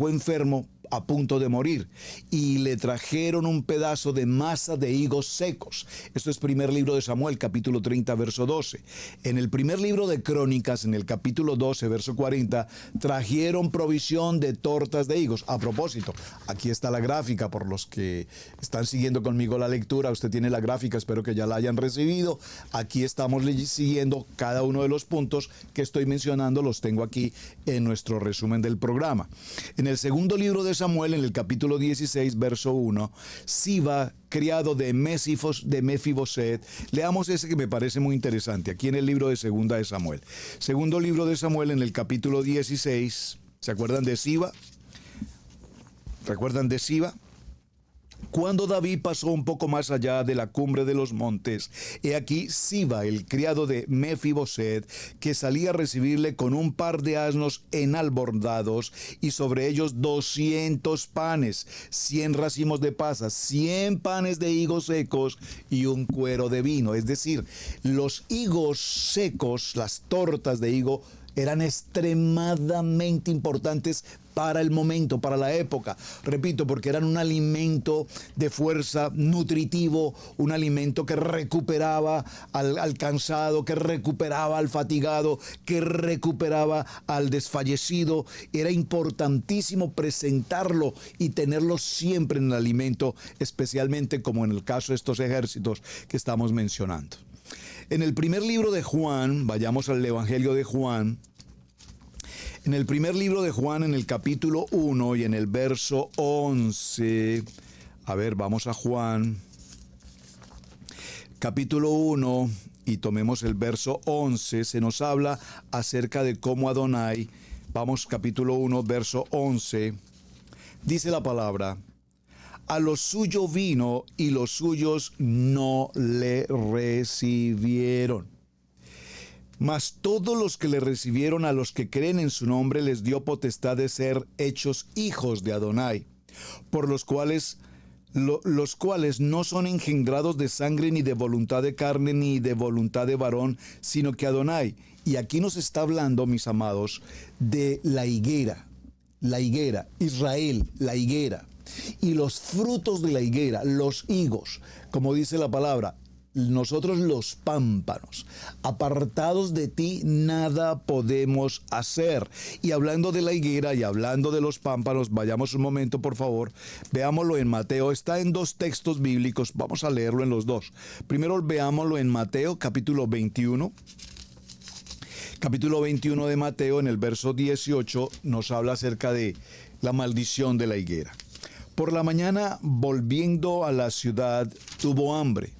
enfermo a punto de morir, y le trajeron un pedazo de masa de higos secos. Esto es primer libro de Samuel, capítulo 30, verso 12. En el primer libro de Crónicas, en el capítulo 12, verso 40, trajeron provisión de tortas de higos. A propósito, aquí está la gráfica, por los que están siguiendo conmigo la lectura, usted tiene la gráfica, espero que ya la hayan recibido. Aquí estamos siguiendo cada uno de los puntos que estoy mencionando, los tengo aquí en nuestro resumen del programa. En el segundo libro de Samuel, en el capítulo 16, verso 1, Siba, criado de Mefiboset. Leamos ese que me parece muy interesante, aquí en el libro de Segunda de Samuel. Segundo libro de Samuel, en el capítulo 16, ¿se acuerdan de Siba? ¿Recuerdan de Siba? Cuando David pasó un poco más allá de la cumbre de los montes, he aquí Siba, el criado de Mefiboset, que salía a recibirle con un par de asnos enalbordados y sobre ellos 200 panes, 100 racimos de pasas, 100 panes de higos secos y un cuero de vino. Es decir, los higos secos, las tortas de higo, eran extremadamente importantes para el momento, para la época. Repito, porque eran un alimento de fuerza, nutritivo, un alimento que recuperaba al cansado, que recuperaba al fatigado, que recuperaba al desfallecido. Era importantísimo presentarlo y tenerlo siempre en el alimento, especialmente como en el caso de estos ejércitos que estamos mencionando. En el primer libro de Juan, vayamos al Evangelio de Juan. En el primer libro de Juan, en el capítulo 1 y en el verso 11, vamos a Juan, capítulo 1 y tomemos el verso 11, se nos habla acerca de cómo Adonai, vamos capítulo 1, verso 11, dice la palabra: a lo suyo vino y los suyos no le recibieron. Mas todos los que le recibieron, a los que creen en su nombre, les dio potestad de ser hechos hijos de Adonai, por los cuales no son engendrados de sangre, ni de voluntad de carne, ni de voluntad de varón, sino que Adonai. Y aquí nos está hablando, mis amados, de la higuera, Israel, la higuera. Y los frutos de la higuera, los higos, como dice la palabra, nosotros los pámpanos, apartados de ti nada podemos hacer. Y hablando de la higuera y hablando de los pámpanos, vayamos un momento por favor, veámoslo en Mateo, está en dos textos bíblicos, vamos a leerlo en los dos. Primero veámoslo en Mateo capítulo 21. Capítulo 21 de Mateo, en el verso 18, nos habla acerca de la maldición de la higuera. Por la mañana, volviendo a la ciudad, tuvo hambre,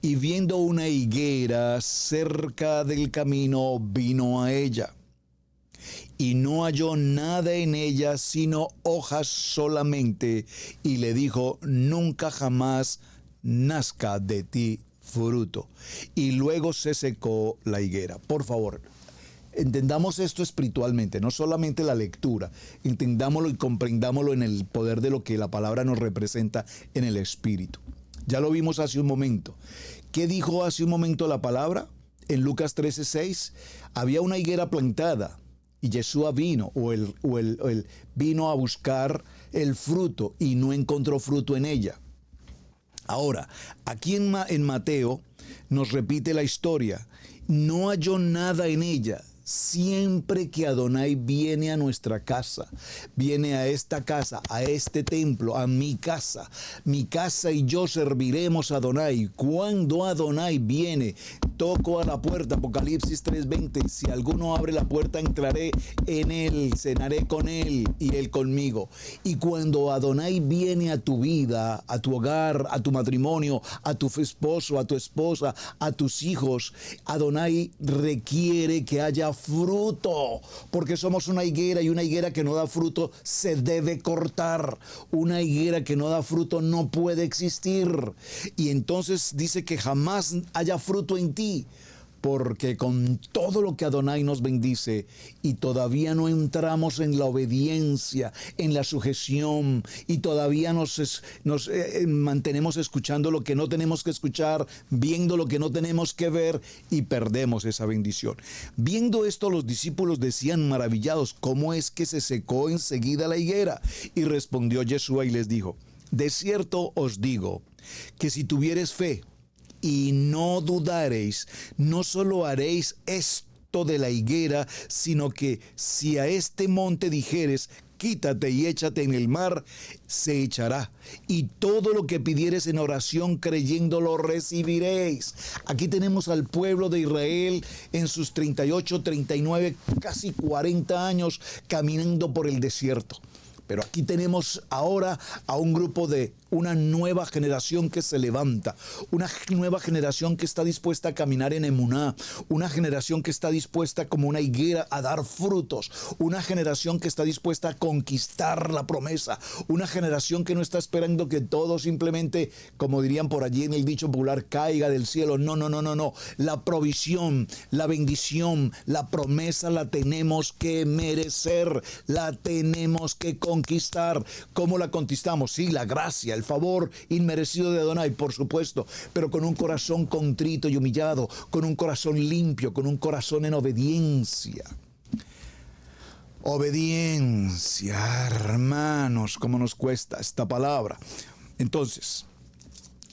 y viendo una higuera cerca del camino, vino a ella. Y no halló nada en ella, sino hojas solamente, y le dijo: nunca jamás nazca de ti fruto. Y luego se secó la higuera. Por favor, entendamos esto espiritualmente, no solamente la lectura, entendámoslo y comprendámoslo en el poder de lo que la palabra nos representa en el espíritu. Ya lo vimos hace un momento. ¿Qué dijo hace un momento la palabra? En Lucas 13:6, había una higuera plantada y Yeshua vino, vino a buscar el fruto y no encontró fruto en ella. Ahora, aquí en Mateo nos repite la historia. No halló nada en ella. Siempre que Adonai viene a nuestra casa, viene a esta casa, a este templo, a mi casa y yo serviremos a Adonai. Cuando Adonai viene, toco a la puerta, Apocalipsis 3:20, si alguno abre la puerta, entraré en él, cenaré con él y él conmigo. Y cuando Adonai viene a tu vida, a tu hogar, a tu matrimonio, a tu esposo, a tu esposa, a tus hijos, Adonai requiere que haya fruto, porque somos una higuera, y una higuera que no da fruto se debe cortar. Una higuera que no da fruto no puede existir. Y entonces dice que jamás haya fruto en ti, porque con todo lo que Adonai nos bendice y todavía no entramos en la obediencia, en la sujeción, y todavía nos mantenemos escuchando lo que no tenemos que escuchar, viendo lo que no tenemos que ver, y perdemos esa bendición. Viendo esto, los discípulos decían maravillados: ¿cómo es que se secó enseguida la higuera? Y respondió Yeshua y les dijo: de cierto os digo que si tuviereis fe y no dudareis, no solo haréis esto de la higuera, sino que si a este monte dijeres: quítate y échate en el mar, se echará. Y todo lo que pidieres en oración creyendo lo recibiréis. Aquí tenemos al pueblo de Israel en sus 38, 39, casi 40 años caminando por el desierto. Pero aquí tenemos ahora a un grupo de una nueva generación que se levanta, una nueva generación que está dispuesta a caminar en emuná, una generación que está dispuesta como una higuera a dar frutos, una generación que está dispuesta a conquistar la promesa, una generación que no está esperando que todo simplemente, como dirían por allí en el dicho popular, caiga del cielo. No. La provisión, la bendición, la promesa la tenemos que merecer, la tenemos que conquistar. ¿Cómo la conquistamos? Sí, la gracia, el favor inmerecido de Adonai, por supuesto, pero con un corazón contrito y humillado, con un corazón limpio, con un corazón en obediencia. Obediencia, hermanos, cómo nos cuesta esta palabra. Entonces,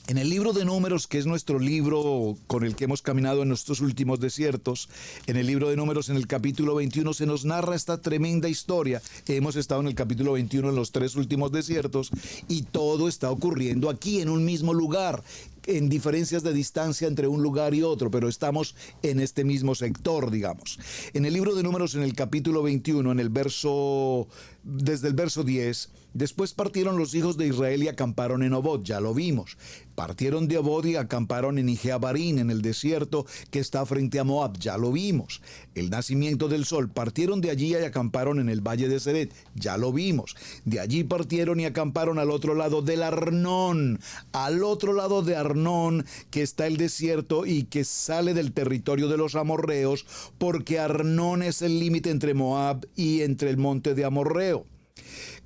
en el libro de Números, que es nuestro libro con el que hemos caminado en nuestros últimos desiertos, en el libro de Números, en el capítulo 21, se nos narra esta tremenda historia. Hemos estado en el capítulo 21 en los 3 últimos desiertos y todo está ocurriendo aquí en un mismo lugar, en diferencias de distancia entre un lugar y otro, pero estamos en este mismo sector, digamos. En el libro de Números, en el capítulo 21, desde el verso 10, después partieron los hijos de Israel y acamparon en Obot, ya lo vimos. Partieron de Obot y acamparon en Ijeabarín, en el desierto que está frente a Moab, ya lo vimos. El nacimiento del sol, partieron de allí y acamparon en el valle de Seret, ya lo vimos. De allí partieron y acamparon al otro lado del Arnón, al otro lado de Arnón, que está el desierto y que sale del territorio de los amorreos, porque Arnón es el límite entre Moab y entre el monte de Amorreo.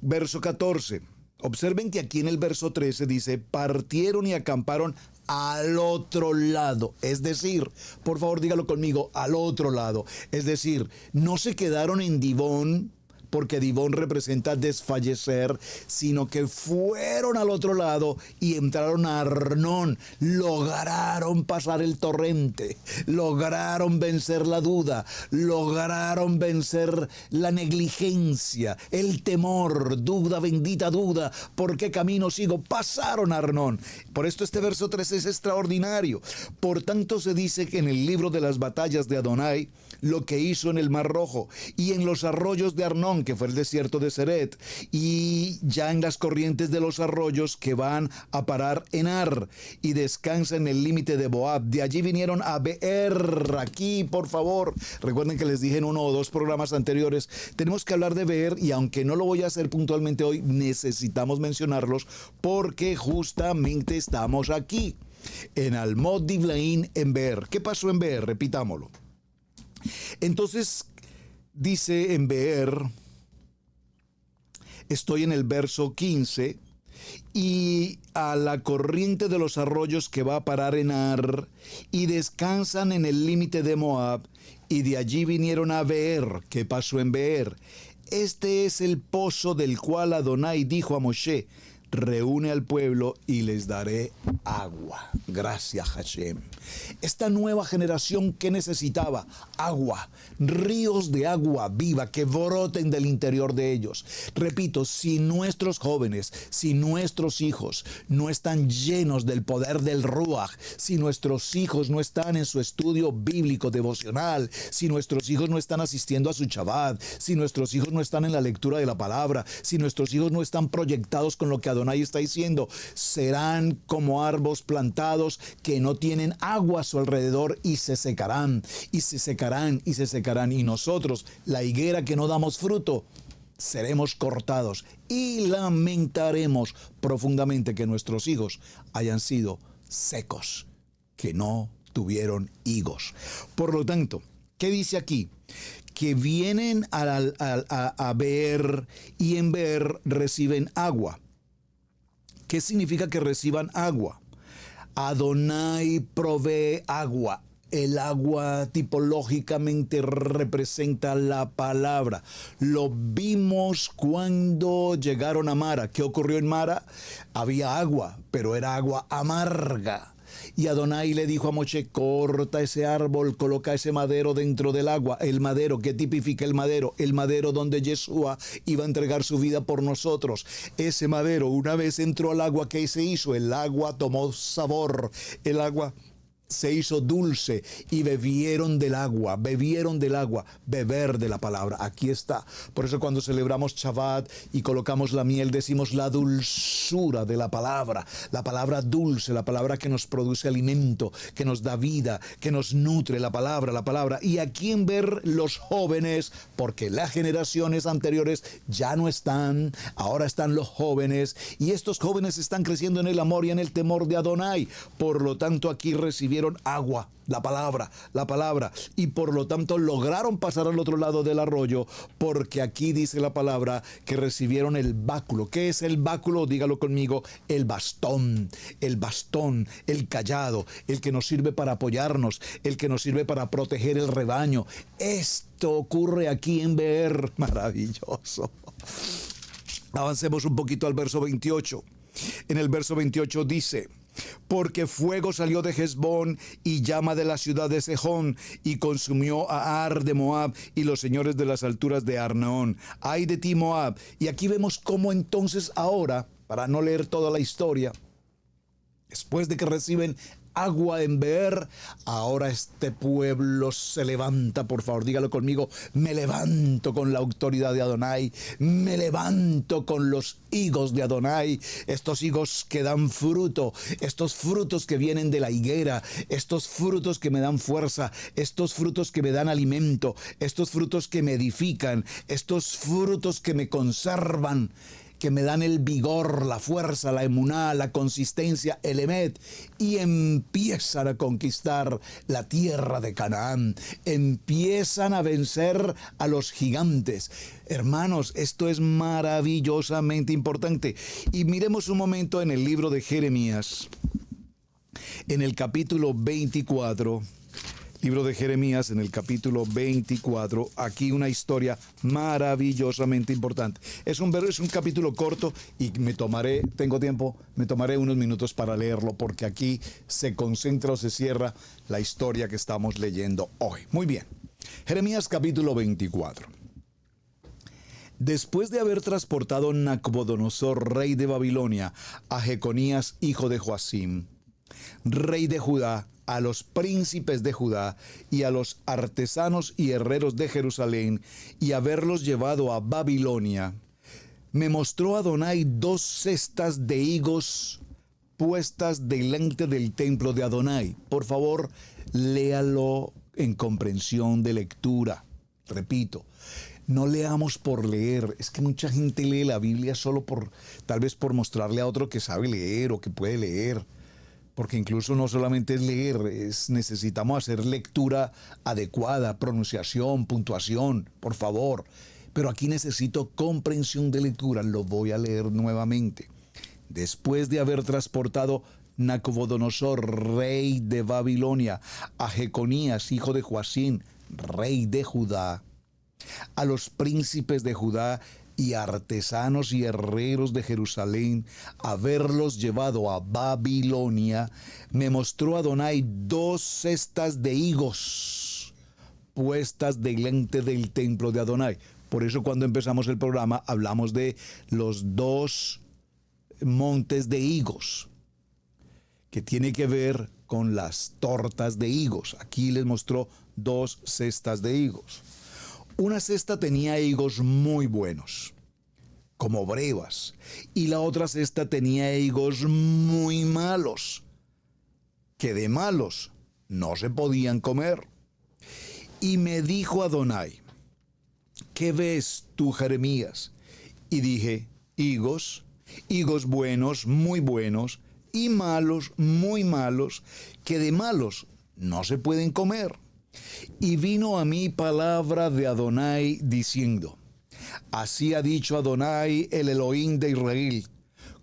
Verso 14. Observen que aquí en el verso 13 dice, partieron y acamparon al otro lado. Es decir, por favor dígalo conmigo, al otro lado. Es decir, no se quedaron en Dibón, porque Dibón representa desfallecer, sino que fueron al otro lado y entraron a Arnón, lograron pasar el torrente, lograron vencer la duda, lograron vencer la negligencia, el temor, duda, bendita duda, ¿por qué camino sigo? Pasaron a Arnón. Por esto este verso 13 es extraordinario. Por tanto se dice que en el libro de las batallas de Adonai, lo que hizo en el Mar Rojo y en los arroyos de Arnón, que fue el desierto de Seret, y ya en las corrientes de los arroyos que van a parar en Ar y descansa en el límite de Moab. De allí vinieron a Beer. Aquí, por favor, recuerden que les dije en 1 o 2 programas anteriores, tenemos que hablar de Beer, y aunque no lo voy a hacer puntualmente hoy, necesitamos mencionarlos porque justamente estamos aquí, en Almot Diblaín, en Beer. ¿Qué pasó en Beer? Repitámoslo. Entonces, dice en Beer, estoy en el verso 15, y a la corriente de los arroyos que va a parar en Ar, y descansan en el límite de Moab, y de allí vinieron a Beer. ¿Qué pasó en Beer? Este es el pozo del cual Adonai dijo a Moshe, reúne al pueblo y les daré agua. Gracias, Hashem. Esta nueva generación que necesitaba agua, ríos de agua viva que broten del interior de ellos. Repito, si nuestros jóvenes, si nuestros hijos no están llenos del poder del Ruach, si nuestros hijos no están en su estudio bíblico devocional, si nuestros hijos no están asistiendo a su Shabbat, si nuestros hijos no están en la lectura de la palabra, si nuestros hijos no están proyectados con lo que Adonai está diciendo, serán como árboles plantados que no tienen agua a su alrededor y se secarán, y se secarán, y se secarán. Y nosotros, la higuera que no damos fruto, seremos cortados y lamentaremos profundamente que nuestros hijos hayan sido secos, que no tuvieron higos. Por lo tanto, ¿qué dice aquí? Que vienen a Beer, y en Beer reciben agua. ¿Qué significa que reciban agua? Adonai provee agua. El agua tipológicamente representa la palabra. Lo vimos cuando llegaron a Mara. ¿Qué ocurrió en Mara? Había agua, pero era agua amarga. Y Adonai le dijo a Moshe, corta ese árbol, coloca ese madero dentro del agua. El madero, ¿qué tipifica el madero? El madero donde Yeshua iba a entregar su vida por nosotros. Ese madero, una vez entró al agua, ¿qué se hizo? El agua tomó sabor. El agua se hizo dulce y bebieron del agua, beber de la palabra. Aquí está. Por eso cuando celebramos Shabbat y colocamos la miel, decimos la dulzura de la palabra dulce, la palabra que nos produce alimento, que nos da vida, que nos nutre, la palabra. Y aquí en ver los jóvenes, porque las generaciones anteriores ya no están, ahora están los jóvenes, y estos jóvenes están creciendo en el amor y en el temor de Adonai. Por lo tanto, aquí recibieron agua, la palabra, y por lo tanto lograron pasar al otro lado del arroyo, porque aquí dice la palabra que recibieron el báculo. ¿Qué es el báculo? Dígalo conmigo: el bastón, el cayado, el que nos sirve para apoyarnos, el que nos sirve para proteger el rebaño. Esto ocurre aquí en Beer. Maravilloso. Avancemos un poquito al verso 28. En el verso 28 dice: porque fuego salió de Hesbón y llama de la ciudad de Sejón y consumió a Ar de Moab y los señores de las alturas de Arneón. Ay de ti, Moab. Y aquí vemos cómo entonces ahora, para no leer toda la historia, después de que reciben agua en Beer, ahora este pueblo se levanta. Por favor, dígalo conmigo: me levanto con la autoridad de Adonai, me levanto con los higos de Adonai, estos higos que dan fruto, estos frutos que vienen de la higuera, estos frutos que me dan fuerza, estos frutos que me dan alimento, estos frutos que me edifican, estos frutos que me conservan, que me dan el vigor, la fuerza, la emuná, la consistencia, el emet, y empiezan a conquistar la tierra de Canaán, empiezan a vencer a los gigantes. Hermanos, esto es maravillosamente importante. Y miremos un momento en el libro de Jeremías, en el capítulo 24. Libro de Jeremías, en el capítulo 24, aquí una historia maravillosamente importante. Es un capítulo corto y tengo tiempo, me tomaré unos minutos para leerlo, porque aquí se concentra o se cierra la historia que estamos leyendo hoy. Muy bien, Jeremías capítulo 24. Después de haber transportado Nabucodonosor, rey de Babilonia, a Jeconías, hijo de Joacim, rey de Judá, a los príncipes de Judá y a los artesanos y herreros de Jerusalén, y haberlos llevado a Babilonia, me mostró Adonai 2 cestas de higos puestas delante del templo de Adonai. Por favor, léalo en comprensión de lectura. Repito, no leamos por leer. Es que mucha gente lee la Biblia solo tal vez por mostrarle a otro que sabe leer o que puede leer. Porque incluso no solamente es leer, necesitamos hacer lectura adecuada, pronunciación, puntuación, por favor. Pero aquí necesito comprensión de lectura. Lo voy a leer nuevamente. Después de haber transportado Nabucodonosor, rey de Babilonia, a Jeconías, hijo de Joacim, rey de Judá, a los príncipes de Judá y artesanos y herreros de Jerusalén, haberlos llevado a Babilonia, me mostró Adonai 2 cestas de higos puestas delante del templo de Adonai. Por eso cuando empezamos el programa hablamos de los 2 montes de higos, que tiene que ver con las tortas de higos. Aquí les mostró 2 cestas de higos. Una cesta tenía higos muy buenos, como brevas, y la otra cesta tenía higos muy malos, que de malos no se podían comer. Y me dijo Adonai: ¿qué ves tú, Jeremías? Y dije: higos buenos, muy buenos, y malos, muy malos, que de malos no se pueden comer. Y vino a mí palabra de Adonai diciendo: así ha dicho Adonai, el Elohim de Israel: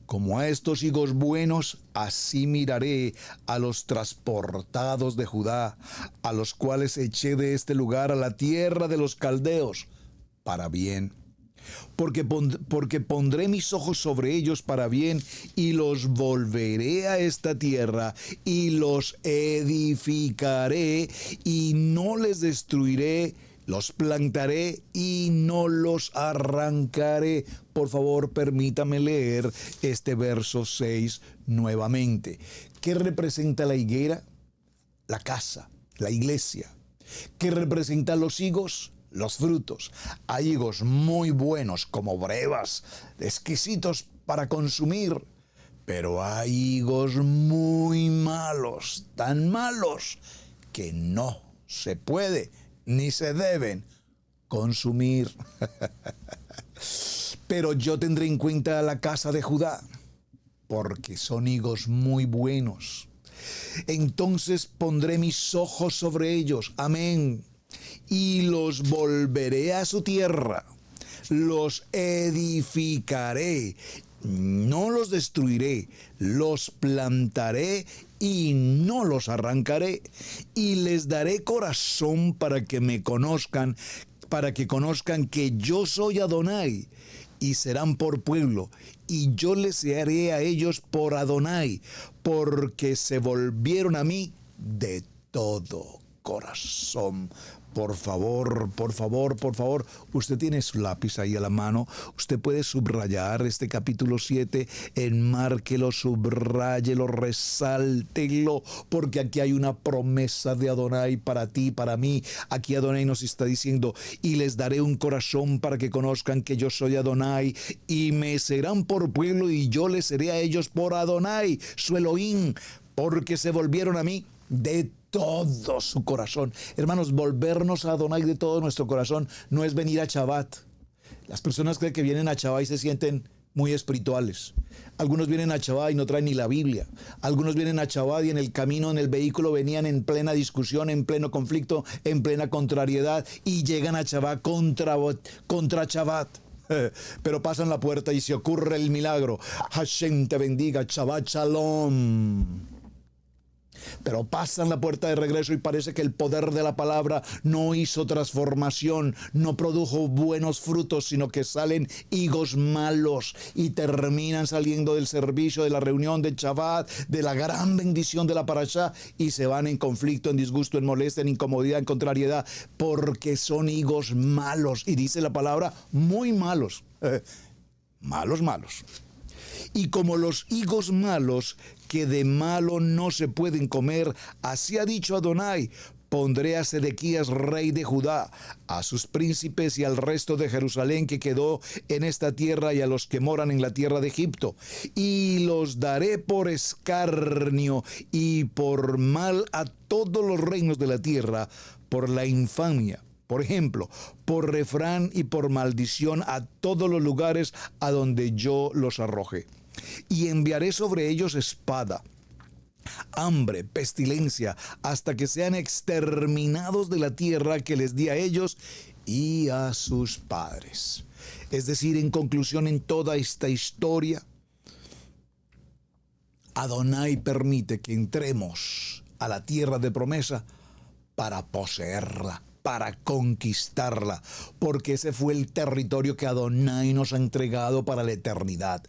como a estos higos buenos, así miraré a los transportados de Judá, a los cuales eché de este lugar a la tierra de los caldeos, para bien. Porque pondré mis ojos sobre ellos para bien, y los volveré a esta tierra, y los edificaré, y no les destruiré, los plantaré y no los arrancaré. Por favor, permítame leer este verso 6 nuevamente. ¿Qué representa la higuera? la casa, la iglesia. ¿Qué representan los higos? Los frutos. Hay higos muy buenos como brevas, exquisitos para consumir, pero hay higos muy malos, tan malos que no se puede ni se deben consumir. Pero yo tendré en cuenta la casa de Judá, porque son higos muy buenos. Entonces pondré mis ojos sobre ellos, amén, y los volveré a su tierra, los edificaré, no los destruiré, los plantaré y no los arrancaré, y les daré corazón para que me conozcan, para que conozcan que yo soy Adonai, y serán por pueblo, y yo les haré a ellos por Adonai, porque se volvieron a mí de todo corazón. Por favor, usted tiene su lápiz ahí a la mano, usted puede subrayar este capítulo 7, enmárquelo, subráyelo, resáltelo, porque aquí hay una promesa de Adonai para ti, para mí. Aquí Adonai nos está diciendo, y les daré un corazón para que conozcan que yo soy Adonai, y me serán por pueblo, y yo les seré a ellos por Adonai, su Elohim, porque se volvieron a mí de todo su corazón. Hermanos, volvernos a Adonai de todo nuestro corazón no es venir a Shabbat. Las personas creen que vienen a Shabbat y se sienten muy espirituales. Algunos vienen a Shabbat y no traen ni la Biblia. Algunos vienen a Shabbat y en el camino, en el vehículo, venían en plena discusión, en pleno conflicto, en plena contrariedad, y llegan a Shabbat contra Shabbat. Pero pasan la puerta y se ocurre el milagro. Hashem te bendiga, Shabbat Shalom. Pero pasan la puerta de regreso y parece que el poder de la palabra no hizo transformación, no produjo buenos frutos, sino que salen higos malos y terminan saliendo del servicio, de la reunión de Shabbat, de la gran bendición de la parashá, y se van en conflicto, en disgusto, en molestia, en incomodidad, en contrariedad, porque son higos malos. Y dice la palabra, muy malos. Malos. Y como los higos malos, que de malo no se pueden comer, así ha dicho Adonai, pondré a Sedequías rey de Judá, a sus príncipes y al resto de Jerusalén que quedó en esta tierra, y a los que moran en la tierra de Egipto, y los daré por escarnio y por mal a todos los reinos de la tierra, por la infamia. Por ejemplo, por refrán y por maldición a todos los lugares a donde yo los arroje. Y enviaré sobre ellos espada, hambre, pestilencia, hasta que sean exterminados de la tierra que les di a ellos y a sus padres. Es decir, en conclusión, en toda esta historia, Adonai permite que entremos a la tierra de promesa para poseerla, para conquistarla, porque ese fue el territorio que Adonai nos ha entregado para la eternidad.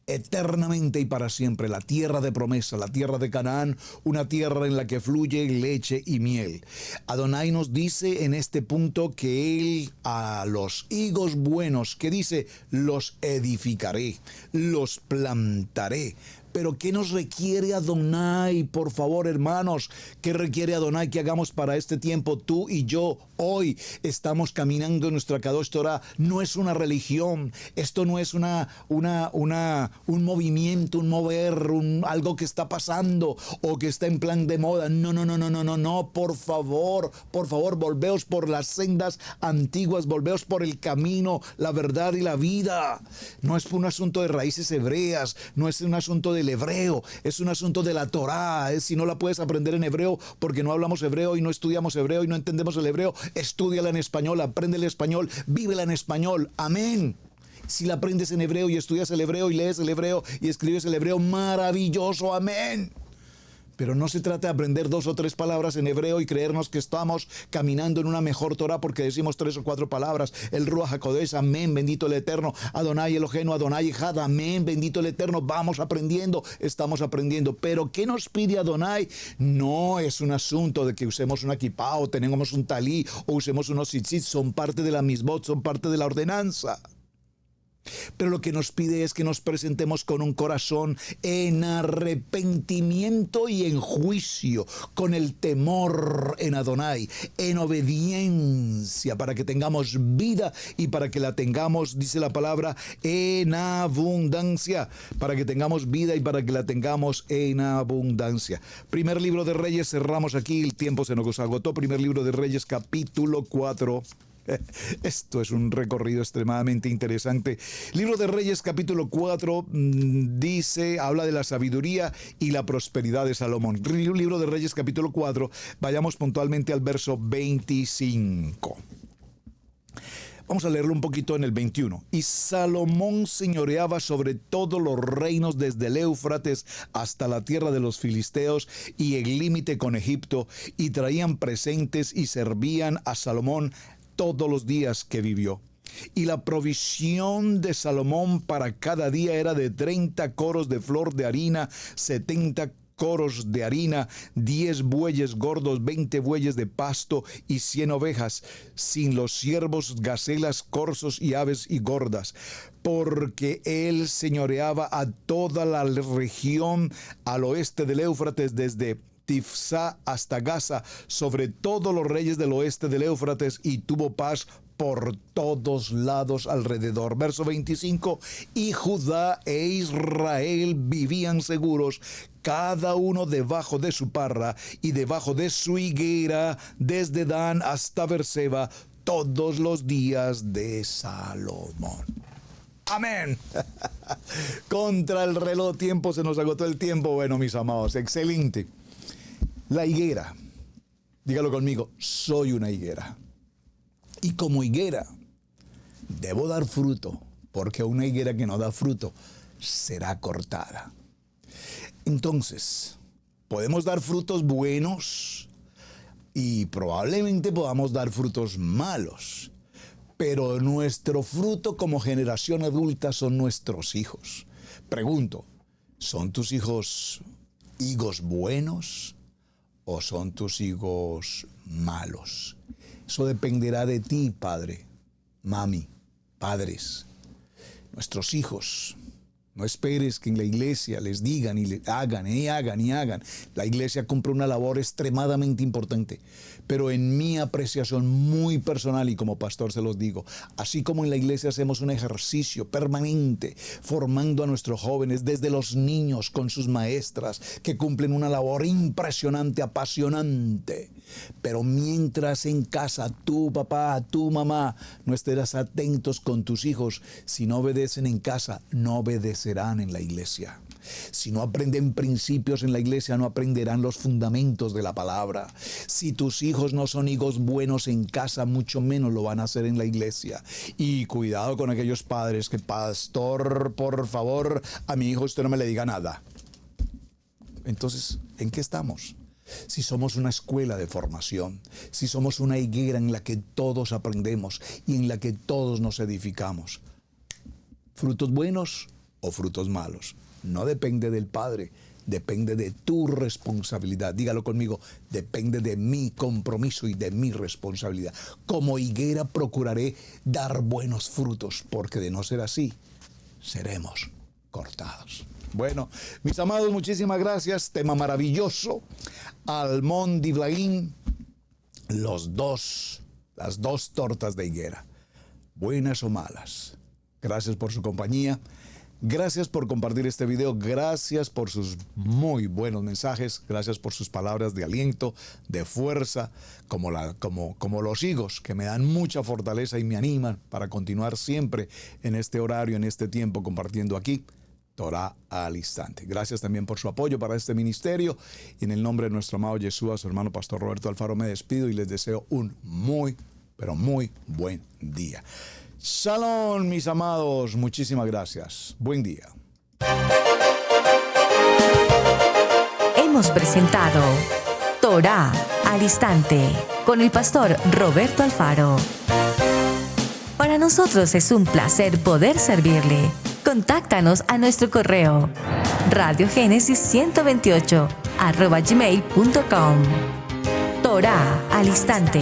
Eternamente y para siempre, la tierra de promesa, la tierra de Canaán, una tierra en la que fluye leche y miel. Adonai nos dice en este punto que Él a los higos buenos, que dice, los edificaré, los plantaré. Pero ¿qué nos requiere Adonai? Por favor, hermanos, ¿qué requiere Adonai que hagamos para este tiempo? Tú y yo hoy estamos caminando en nuestra Kadosh Torah. No es una religión. Esto no es un movimiento, un mover, algo que está pasando o que está en plan de moda. No. Por favor, volveos por las sendas antiguas, volveos por el camino, la verdad y la vida. No es un asunto de raíces hebreas, no es un asunto del hebreo, es un asunto de la Torá. Si no la puedes aprender en hebreo porque no hablamos hebreo y no estudiamos hebreo y no entendemos el hebreo, estúdiala en español, aprende el español, vívela en español. Amén. Si la aprendes en hebreo y estudias el hebreo y lees el hebreo y escribes el hebreo, maravilloso. Amén. Pero no se trata de aprender 2 o 3 palabras en hebreo y creernos que estamos caminando en una mejor Torah porque decimos 3 o 4 palabras. El Ruach HaKodesh, amén, bendito el Eterno. Adonai Eloheinu, Adonai Echad, amén, bendito el Eterno. Vamos aprendiendo, estamos aprendiendo. Pero ¿qué nos pide Adonai? No es un asunto de que usemos una kippah o tengamos un talí o usemos unos tzitzit. Son parte de la misbot, son parte de la ordenanza. Pero lo que nos pide es que nos presentemos con un corazón en arrepentimiento y en juicio, con el temor en Adonai, en obediencia, para que tengamos vida y para que la tengamos, dice la palabra, en abundancia, para que tengamos vida y para que la tengamos en abundancia. Primer libro de Reyes, cerramos aquí, el tiempo se nos agotó. Primer libro de Reyes, capítulo 4. Esto es un recorrido extremadamente interesante. Libro de Reyes, capítulo 4, habla de la sabiduría y la prosperidad de Salomón. Libro de Reyes, capítulo 4, vayamos puntualmente al verso 25. Vamos a leerlo un poquito en el 21. Y Salomón señoreaba sobre todos los reinos desde el Éufrates hasta la tierra de los filisteos y el límite con Egipto, y traían presentes y servían a Salomón todos los días que vivió. Y la provisión de Salomón para cada día era de 30 coros de flor de harina, 70 coros de harina, 10 bueyes gordos, 20 bueyes de pasto y 100 ovejas, sin los ciervos, gacelas, corzos y aves y gordas, porque él señoreaba a toda la región al oeste del Éufrates, desde Tifsá hasta Gaza, sobre todos los reyes del oeste del Éufrates, y tuvo paz por todos lados alrededor. Verso 25, y Judá e Israel vivían seguros, cada uno debajo de su parra y debajo de su higuera, desde Dan hasta Beerseba, todos los días de Salomón. Amén. Contra el reloj, tiempo, se nos agotó el tiempo. Bueno, mis amados, excelente. La higuera, dígalo conmigo, soy una higuera. Y como higuera, debo dar fruto, porque una higuera que no da fruto será cortada. Entonces, podemos dar frutos buenos y probablemente podamos dar frutos malos, pero nuestro fruto como generación adulta son nuestros hijos. Pregunto, ¿son tus hijos higos buenos o son tus hijos malos? Eso dependerá de ti, padre, mami, padres. Nuestros hijos, no esperes que en la iglesia les digan y le hagan y hagan y hagan. La iglesia cumple una labor extremadamente importante. Pero en mi apreciación muy personal y como pastor se los digo, así como en la iglesia hacemos un ejercicio permanente formando a nuestros jóvenes, desde los niños con sus maestras que cumplen una labor impresionante, apasionante. Pero mientras en casa tu papá, tu mamá no estarás atentos con tus hijos, si no obedecen en casa, no obedecerán en la iglesia. Si no aprenden principios en la iglesia, no aprenderán los fundamentos de la palabra. Si tus hijos no son hijos buenos en casa, mucho menos lo van a hacer en la iglesia. Y cuidado con aquellos padres que, pastor, por favor, a mi hijo usted no me le diga nada. Entonces, ¿en qué estamos? Si somos una escuela de formación, si somos una higuera en la que todos aprendemos y en la que todos nos edificamos. ¿Frutos buenos o frutos malos? No depende del padre, depende de tu responsabilidad. Dígalo conmigo, depende de mi compromiso y de mi responsabilidad. Como higuera procuraré dar buenos frutos, porque de no ser así, seremos cortados. Bueno, mis amados, muchísimas gracias. Tema maravilloso. Almón Diblaín, las dos tortas de higuera, buenas o malas. Gracias por su compañía. Gracias por compartir este video, gracias por sus muy buenos mensajes, gracias por sus palabras de aliento, de fuerza, como los higos que me dan mucha fortaleza y me animan para continuar siempre en este horario, en este tiempo, compartiendo aquí Torá al instante. Gracias también por su apoyo para este ministerio. Y en el nombre de nuestro amado Yeshua, su hermano Pastor Roberto Alfaro, me despido y les deseo un muy, pero muy buen día. Shalom, mis amados. Muchísimas gracias. Buen día. Hemos presentado Torá al instante con el pastor Roberto Alfaro. Para nosotros es un placer poder servirle. Contáctanos a nuestro correo radiogenesis128@gmail.com. Torá al instante.